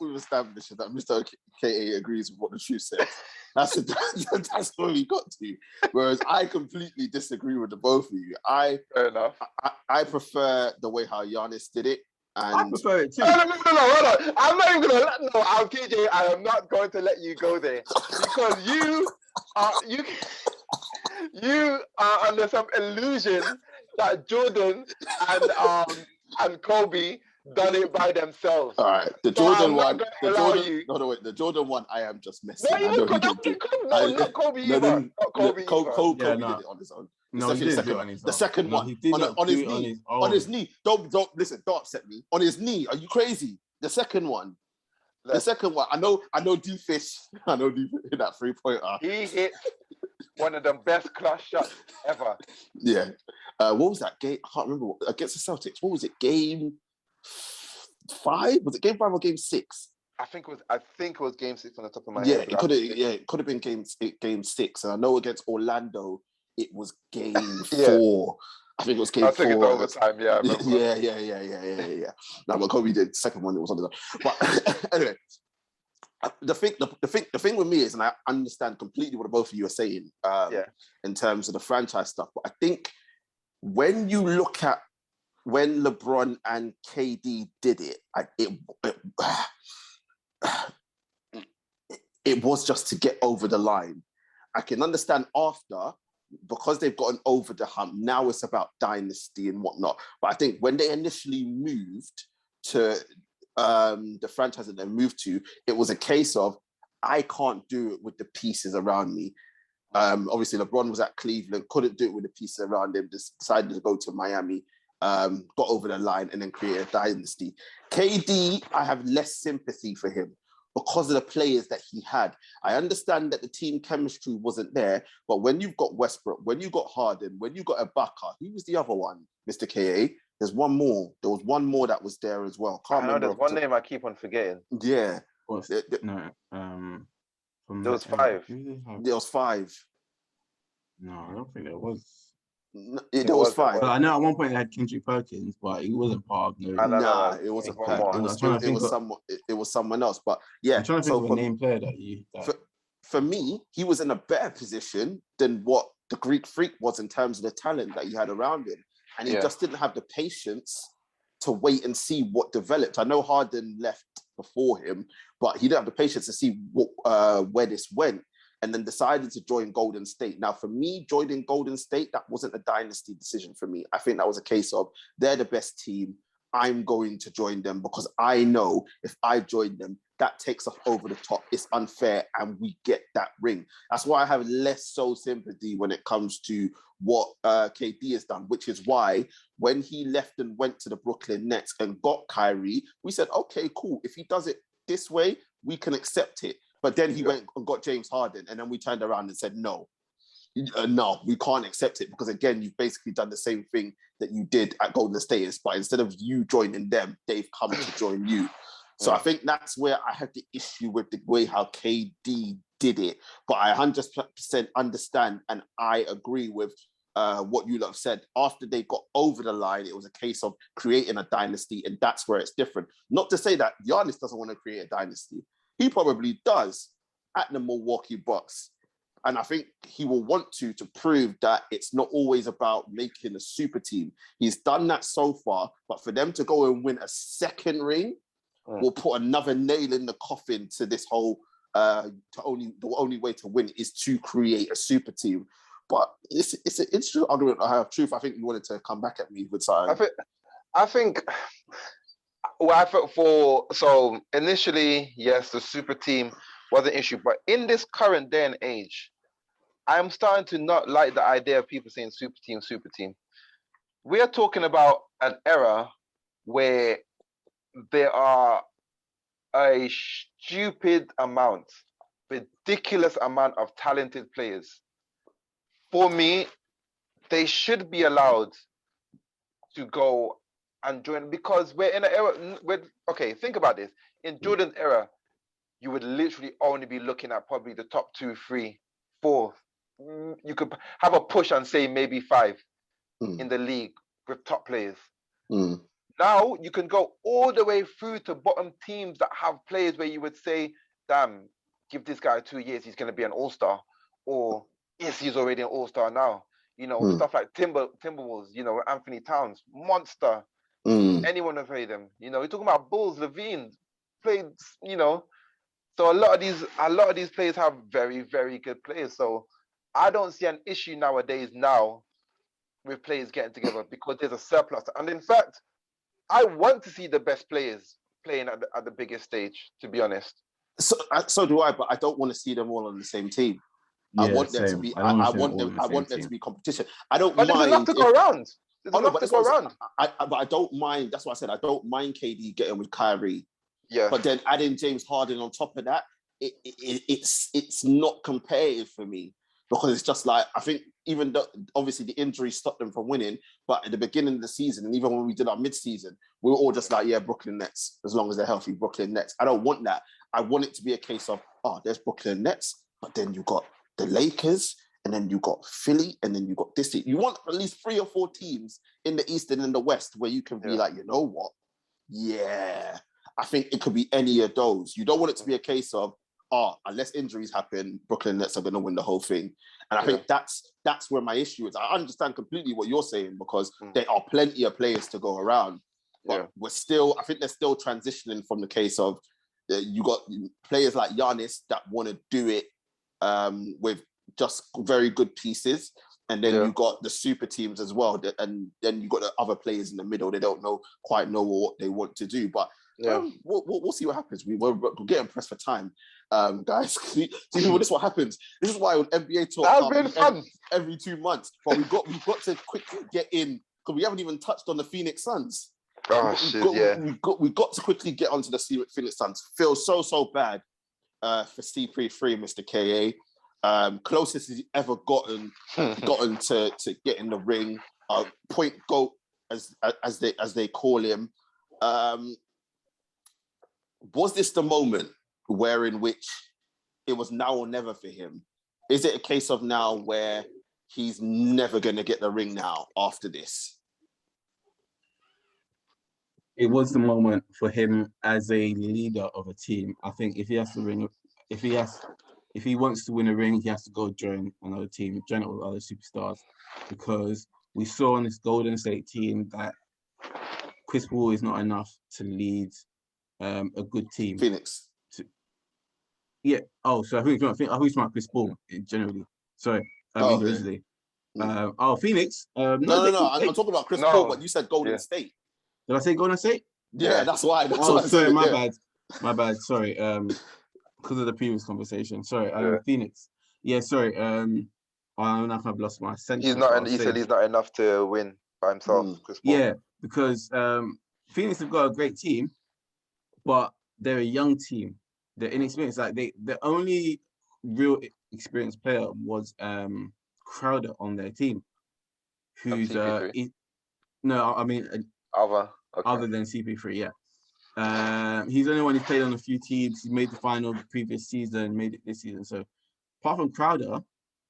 we've established is that Mr. KA agrees with what the truth says. That's where we got to. Whereas I completely disagree with the both of you. Fair enough. I prefer the way how Giannis did it. And I prefer it too. No, hold on. I'm not even gonna TJ, I am not going to let you go there because you are under some illusion that Jordan and Kobe done it by themselves. All right, the Jordan one. The Jordan one. I am just messing. Not Kobe either. Kobe did it on his own. No, he didn't do it on his own. The second one on his knee. Don't listen. Don't upset me. On his knee. Are you crazy? The second one. The second one. I know D-Fish. I know D-Fish hit that 3-pointer. He hit one of the best clutch shots ever. Yeah. What was that game? I can't remember. Against the Celtics. What was it? Game 5? Was it game 5 or game 6? I think it was game 6 on the top of my head. It could have been game 6. And I know against Orlando it was game 4. I think it was game 4. I think it's overtime, yeah. Yeah. No, but Kobe did. Second one, it was on the. But anyway, the thing with me is, and I understand completely what both of you are saying, in terms of the franchise stuff. But I think when you look at when LeBron and KD did it, it was just to get over the line. I can understand after, because they've gotten over the hump, now it's about dynasty and whatnot. But I think when they initially moved to the franchise that they moved to, it was a case of, I can't do it with the pieces around me. Obviously, LeBron was at Cleveland, couldn't do it with the pieces around him, decided to go to Miami, got over the line and then create a dynasty. KD, I have less sympathy for him because of the players that he had. I understand that the team chemistry wasn't there, but when you've got Westbrook, when you got Harden, when you got Ibaka, who was the other one, Mr. KA? There's one more. There was one more that was there as well. Can't I know remember. there's one name I keep on forgetting. Yeah. No. From There was that era, 5. who did they have? There was 5. No, I don't think there was. There was 5. But I know at one point they had Kendrick Perkins, but he wasn't part of no. No. It wasn't One part. more. It was someone else. But yeah, I'm trying to think of a name player for me, he was in a better position than what the Greek Freak was in terms of the talent that he had around him, and he just didn't have the patience to wait and see what developed. I know Harden left before him, but he didn't have the patience to see where this went, and then decided to join Golden State. Now, for me, joining Golden State, that wasn't a dynasty decision for me. I think that was a case of they're the best team. I'm going to join them because I know if I join them, that takes us over the top. It's unfair, and we get that ring. That's why I have less so sympathy when it comes to what KD has done, which is why when he left and went to the Brooklyn Nets and got Kyrie, we said, okay, cool. If he does it this way, we can accept it. But then he went and got James Harden, and then we turned around and said, no, we can't accept it because, again, you've basically done the same thing that you did at Golden State, but instead of you joining them, they've come to join you. So I think that's where I have the issue with the way how KD did it. But I 100% understand, and I agree with what you lot have said. After they got over the line, it was a case of creating a dynasty, and that's where it's different. Not to say that Giannis doesn't want to create a dynasty. He probably does at the Milwaukee Bucks. And I think he will want to prove that it's not always about making a super team. He's done that so far, but for them to go and win a second ring will put another nail in the coffin to this whole, the only way to win is to create a super team. But it's an interesting argument. I have truth. I think you wanted to come back at me with something. I think what I felt for, so initially, yes, the super team was an issue, but in this current day and age, I'm starting to not like the idea of people saying super team, super team. We are talking about an era where there are a ridiculous amount of talented players. For me, they should be allowed to go and join, because we're in an era, okay, think about this. In Jordan's era, you would literally only be looking at probably the top 2, 3, 4. You could have a push and say maybe 5 in the league with top players. Now you can go all the way through to bottom teams that have players where you would say, damn, give this guy 2 years, he's going to be an all-star. Or, yes, he's already an all-star now. You know, stuff like Timberwolves, you know, Anthony Towns, monster. Anyone have played them. You know, you're talking about Bulls, Levine, played, you know. So a lot of these players have very, very good players. So I don't see an issue nowadays with players getting together because there's a surplus. And in fact, I want to see the best players playing at the biggest stage, to be honest. So do I, but I don't want to see them all on the same team. Yeah, I want there to be. I want there to be competition. I don't mind. But there's enough to go around. But I don't mind. That's what I said. I don't mind KD getting with Kyrie. Yeah. But then adding James Harden on top of that, it's not competitive for me, because it's just like, I think even though obviously the injury stopped them from winning, but at the beginning of the season, and even when we did our mid-season, we were all just like, yeah, Brooklyn Nets, as long as they're healthy, Brooklyn Nets. I don't want that. I want it to be a case of, there's Brooklyn Nets, but then you got the Lakers, and then you got Philly, and then you got this team. You want at least 3 or 4 teams in the East and in the West where you can be like, you know what? Yeah, I think it could be any of those. You don't want it to be a case of, unless injuries happen, Brooklyn Nets are going to win the whole thing. And I think that's where my issue is. I understand completely what you're saying, because there are plenty of players to go around. But I think they're still transitioning from the case of you got players like Giannis that want to do it with just very good pieces. And then you got the super teams as well. And then you got the other players in the middle. They don't quite know what they want to do. But we'll see what happens. We're getting pressed for time, guys. See, this is what happens. This is why on NBA talk every 2 months. But we've got to quickly get in, because we haven't even touched on the Phoenix Suns. We've got to quickly get onto the Phoenix Suns. Feels so bad for CP3, Mr. KA. Closest he's ever gotten to get in the ring. Point as they call him. Was this the moment in which it was now or never for him? Is it a case of now where he's never going to get the ring now after this? It was the moment for him as a leader of a team. I think if he has to ring, if he wants to win a ring, he has to go join another team, join it with other superstars, because we saw in this Golden State team that Chris Paul is not enough to lead a good team. Phoenix. Yeah. Oh, so I think he's about Chris Paul generally. Sorry, individually. Phoenix. No. I'm talking about Chris Paul, but you said Golden State. Did I say Golden State? Yeah, that's why. Sorry, my bad. Sorry, because of the previous conversation. Sorry, Phoenix. Yeah, sorry. I've lost my sense. He said he's not enough to win by himself. Chris Paul. Yeah, because Phoenix have got a great team, but they're a young team. They're inexperienced. Like the only real experienced player was Crowder on their team, who's other than CP3, yeah. He's the only one who's played on a few teams. He made the final the previous season, made it this season. So apart from Crowder,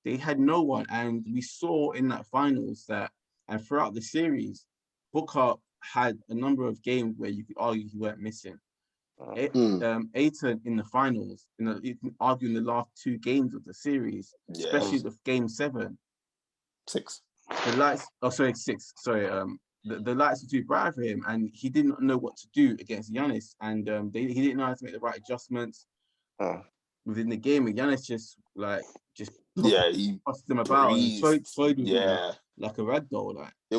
they had no one. And we saw in that finals that, and throughout the series, Booker had a number of games where you could argue he weren't missing. Ayton in the finals, you can argue in the last 2 games of the series, especially the game 7. 6. The lights, 6. Sorry, the lights were too bright for him, and he didn't know what to do against Giannis, and he didn't know how to make the right adjustments within the game. And Giannis just he passed them about and slowed with him like a ragdoll. Like it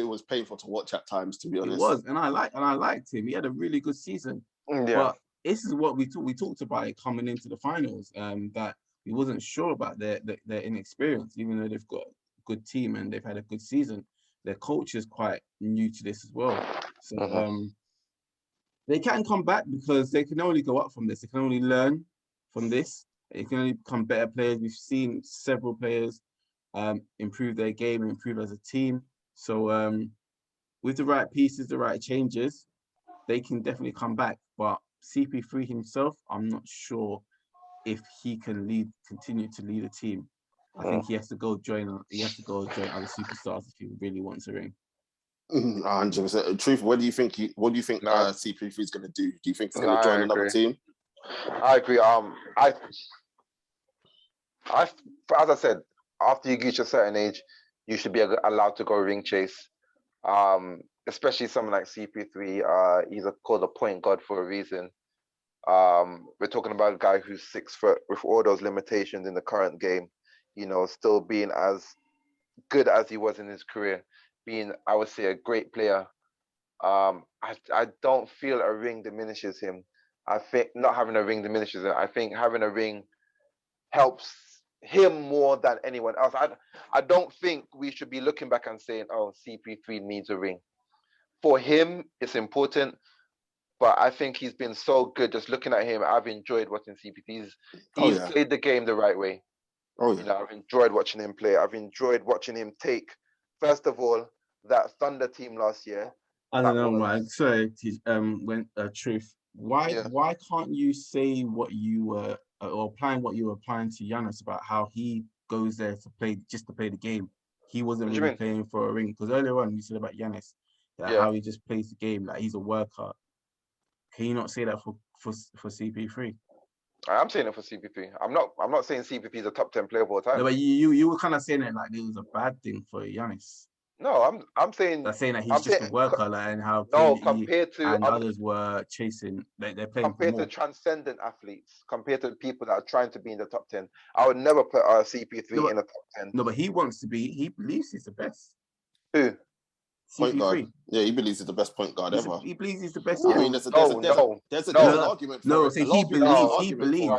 was painful to watch at times, to be honest. It was, and I liked him. He had a really good season. But this is what we talked about it coming into the finals. That we wasn't sure about their inexperience, even though they've got a good team and they've had a good season. Their coach is quite new to this as well. So they can come back because they can only go up from this. They can only learn from this. They can only become better players. We've seen several players improve their game and improve as a team. So with the right pieces, the right changes, they can definitely come back. But CP3 himself, I'm not sure if he can continue to lead a team. I think he has to go join other superstars if he really wants a ring. 100%. Truth, what do you think CP3 is going to do? Do you think he's going to join another team? I agree. As I said, after you reach a certain age, you should be allowed to go ring chase. Especially someone like CP3. He's called a point guard for a reason. We're talking about a guy who's 6 foot with all those limitations in the current game. Still being as good as he was in his career, being, I would say, a great player. I don't feel a ring diminishes him. I think not having a ring diminishes him. I think having a ring helps him more than anyone else. I don't think we should be looking back and saying, oh, CP3 needs a ring. For him, it's important, but I think he's been so good. Just looking at him, I've enjoyed watching CP3. He's played the game the right way. I've enjoyed watching him play. I've enjoyed watching him take, first of all, that Thunder team last year. I don't know, man. Sorry, Truth. Why can't you say what you were or applying what you were applying to Giannis about how he goes there to play the game? He wasn't really playing for a ring, because earlier on you said about Giannis how he just plays the game, like he's a worker. Can you not say that for CP3? I'm saying it for CP3. I'm not saying CP3 is a top 10 player of all time. No, but you were kind of saying it like it was a bad thing for Giannis. No, I'm saying that he's just a worker, like, and how compared to others were chasing, they're playing compared to transcendent athletes, compared to people that are trying to be in the top 10. I would never put CP3 in the top 10. No, but he wants to be. He believes he's the best. Who? Point guard. Yeah, he believes he's the best point guard ever. He believes he's the best. I mean, there's an argument. No, he believes.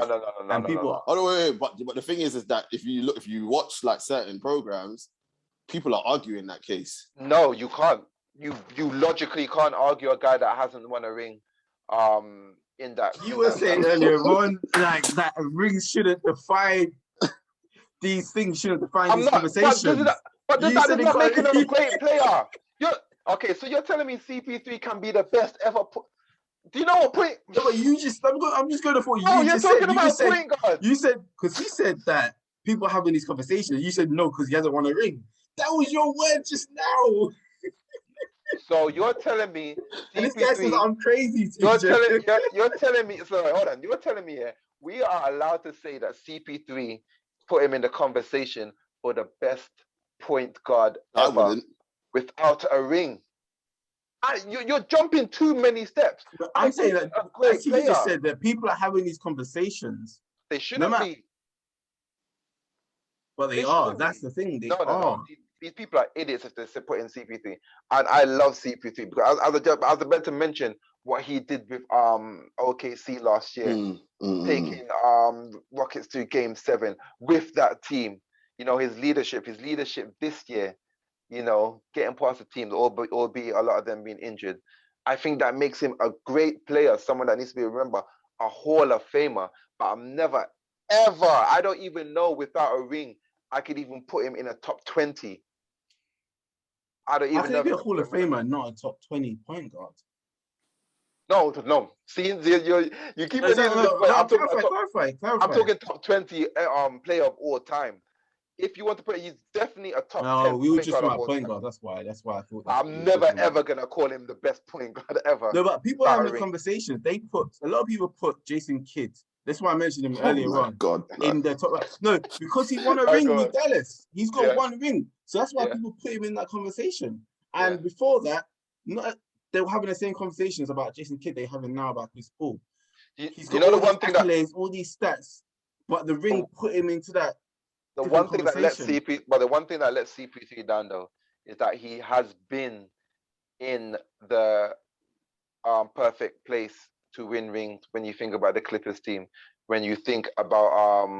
And people. Oh, wait. But the thing is that if you watch like certain programs, people are arguing that case. No, you can't. You logically can't argue a guy that hasn't won a ring. In that. You were saying earlier on, like that rings shouldn't define these things. Shouldn't define these conversations. But does that not make him a great player? Okay, so you're telling me CP3 can be the best ever? Do you know what point? No, but I'm just going to what Oh, you you're just talking said. You about just said, point guard. you said, because he said that people are having these conversations. You said no, because he hasn't won a ring. That was your word just now. So you're telling me And this guy says CP3? I'm crazy. You're telling me. Sorry, hold on. You're telling me here we are allowed to say that CP3 put him in the conversation for the best point guard I ever wouldn't. without a ring. You're jumping too many steps. But I'm saying that a great as he player. just said that people are having these conversations. They shouldn't matter, be. But they are. shouldn't That's be. the thing. They No. are. These people are idiots if they put in CP3. And I love CP3 because I was about to mention what he did with OKC last year, taking Rockets to Game 7 with that team. You know, his leadership this year, you know, getting past the teams, albeit a lot of them being injured. I think that makes him a great player, someone that needs to be remembered, a Hall of Famer. But I'm never, ever, I don't even know without a ring, I could even put him in a top 20. I don't even know. How can he be a Hall of Famer and not a top 20 point guard? No. See, you keep No, clarify. I'm talking top 20 player of all time. If you want to put, he's definitely a top 10. We were just talking about point guard. That's why I thought. I'm never ever gonna call him the best point guard ever. No, but people are having conversations. A lot of people put Jason Kidd. That's why I mentioned him earlier on. God, in the top. No, because he won a ring with Dallas. He's got one ring, so that's why people put him in that conversation. And before that, they were having the same conversations about Jason Kidd they're having now about Chris Paul. He's got all these accolades, all these stats, but the ring put him into that. The one thing that lets CP3 down though is that he has been in the perfect place to win rings. When you think about the Clippers team, when you think about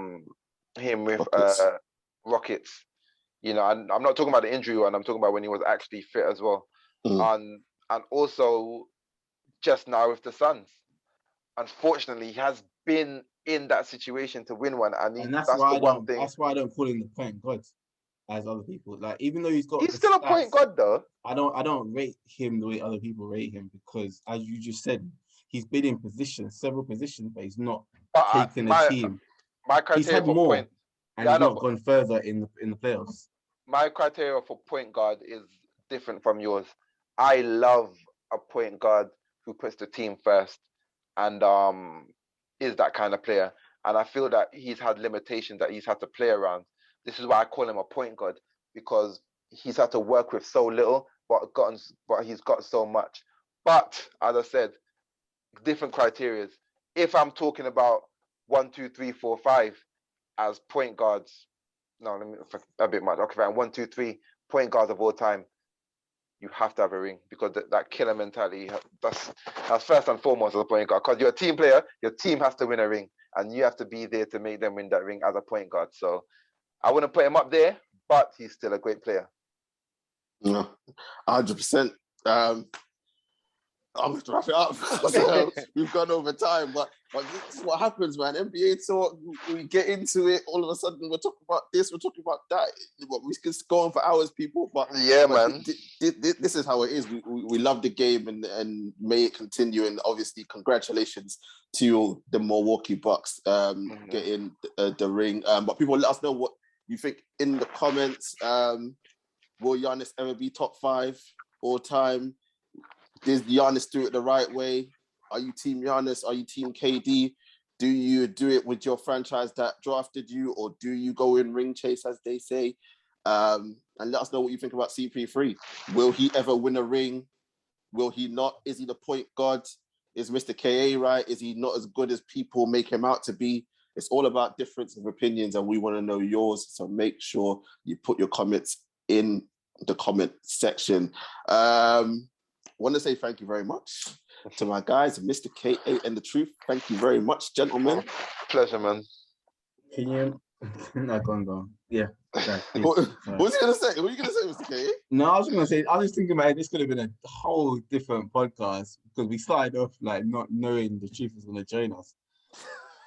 him with Rockets, you know, and I'm not talking about the injury one. I'm talking about when he was actually fit as well, and also just now with the Suns. Unfortunately, he has been in that situation to win one, and that's why I don't call him the point guard as other people. Like, even though he's still a point guard though. I don't rate him the way other people rate him because, as you just said, he's been in several positions, but he's not taken a team. My criteria he's had for more, point, and he's not gone further in the playoffs. My criteria for point guard is different from yours. I love a point guard who puts the team first and is that kind of player. And I feel that he's had limitations that he's had to play around. This is why I call him a point guard, because he's had to work with so little, but he's got so much. But as I said, different criteria. If I'm talking about 1, 2, 3, 4, 5 as point guards, no, let me a bit much. Okay, 1, 2, 3 point guards of all time, you have to have a ring, because that killer mentality, that's first and foremost as a point guard. Because you're a team player, your team has to win a ring, and you have to be there to make them win that ring as a point guard. So I wouldn't put him up there, but he's still a great player. No, 100%. I'm going to wrap it up because we've gone over time, but this is what happens, man. NBA talk, we get into it, all of a sudden we're talking about this, we're talking about that. We can go on for hours, people, but man. This is how it is. We love the game and may it continue, and obviously congratulations to the Milwaukee Bucks getting the ring. But people, let us know what you think in the comments. Will Giannis ever be top 5 all time? Does Giannis do it the right way? Are you team Giannis? Are you team KD? Do you do it with your franchise that drafted you, or do you go in ring chase, as they say? And let us know what you think about CP3. Will he ever win a ring? Will he not? Is he the point guard? Is Mr. KA right? Is he not as good as people make him out to be? It's all about difference of opinions, and we want to know yours. So make sure you put your comments in the comment section. Want to say thank you very much to my guys, Mr. KA and the Truth. Thank you very much, gentlemen. Pleasure, man. Can you? No, go on. Yeah. What was he gonna say? What are you gonna say, Mr. KA? No, I was just thinking about it. This could have been a whole different podcast, because we started off like not knowing the Truth was gonna join us,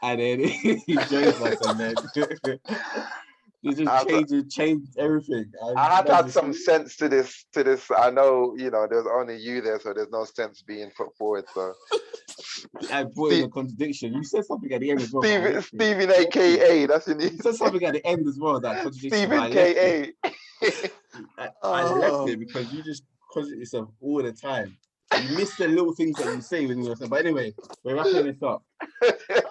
and then he joins us, and then It just changed everything. I had to add some sense to this. I know, there's only you there, so there's no sense being put forward. So I brought in a contradiction. You said something at the end as well. Stephen, AKA. That's in You said something at the end as well. That contradiction. Stephen, KA. I left it because you just contradict yourself all the time. You miss the little things that you say when you're saying. But anyway, we're wrapping this up.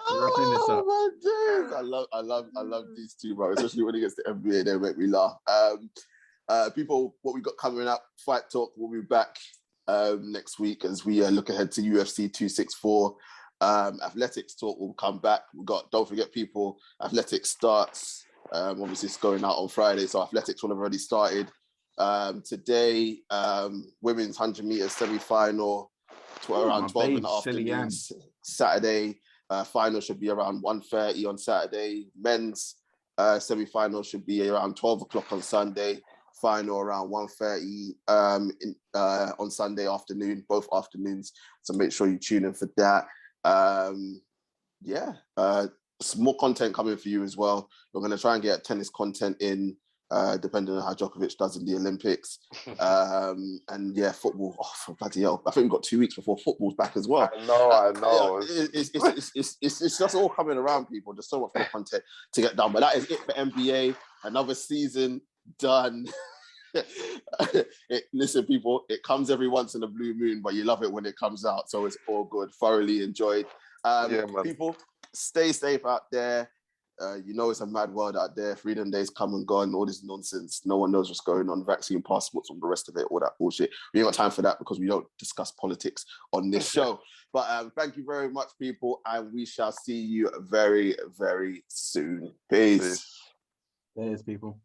Oh my days! I love these two, bro. Especially when it gets to NBA, they make me laugh. People, what we got coming up? Fight Talk. We'll be back next week as we look ahead to UFC 264. Athletics Talk will come back. Don't forget, people. Athletics starts. Obviously, it's going out on Friday, so athletics will have already started. Today, women's 100 meters semi-final around 12 in the afternoon. Saturday, final should be around 1:30 on Saturday. Men's semi-final should be around 12 o'clock on Sunday. Final around 1:30 on Sunday afternoon, both afternoons. So make sure you tune in for that. Some more content coming for you as well. We're going to try and get tennis content in, depending on how Djokovic does in the Olympics. And yeah, football. Oh, for bloody hell! I think we've got 2 weeks before football's back as well. I know. It's just all coming around, people. There's so much more content to get done. But that is it for NBA. Another season done. Listen, people, it comes every once in a blue moon, but you love it when it comes out. So it's all good. Thoroughly enjoyed. People, stay safe out there. It's a mad world out there. Freedom Day's come and gone. All this nonsense. No one knows what's going on. Vaccine passports, all the rest of it, all that bullshit. We ain't got time for that because we don't discuss politics on this show. But thank you very much, people, and we shall see you very, very soon. Peace. There's people.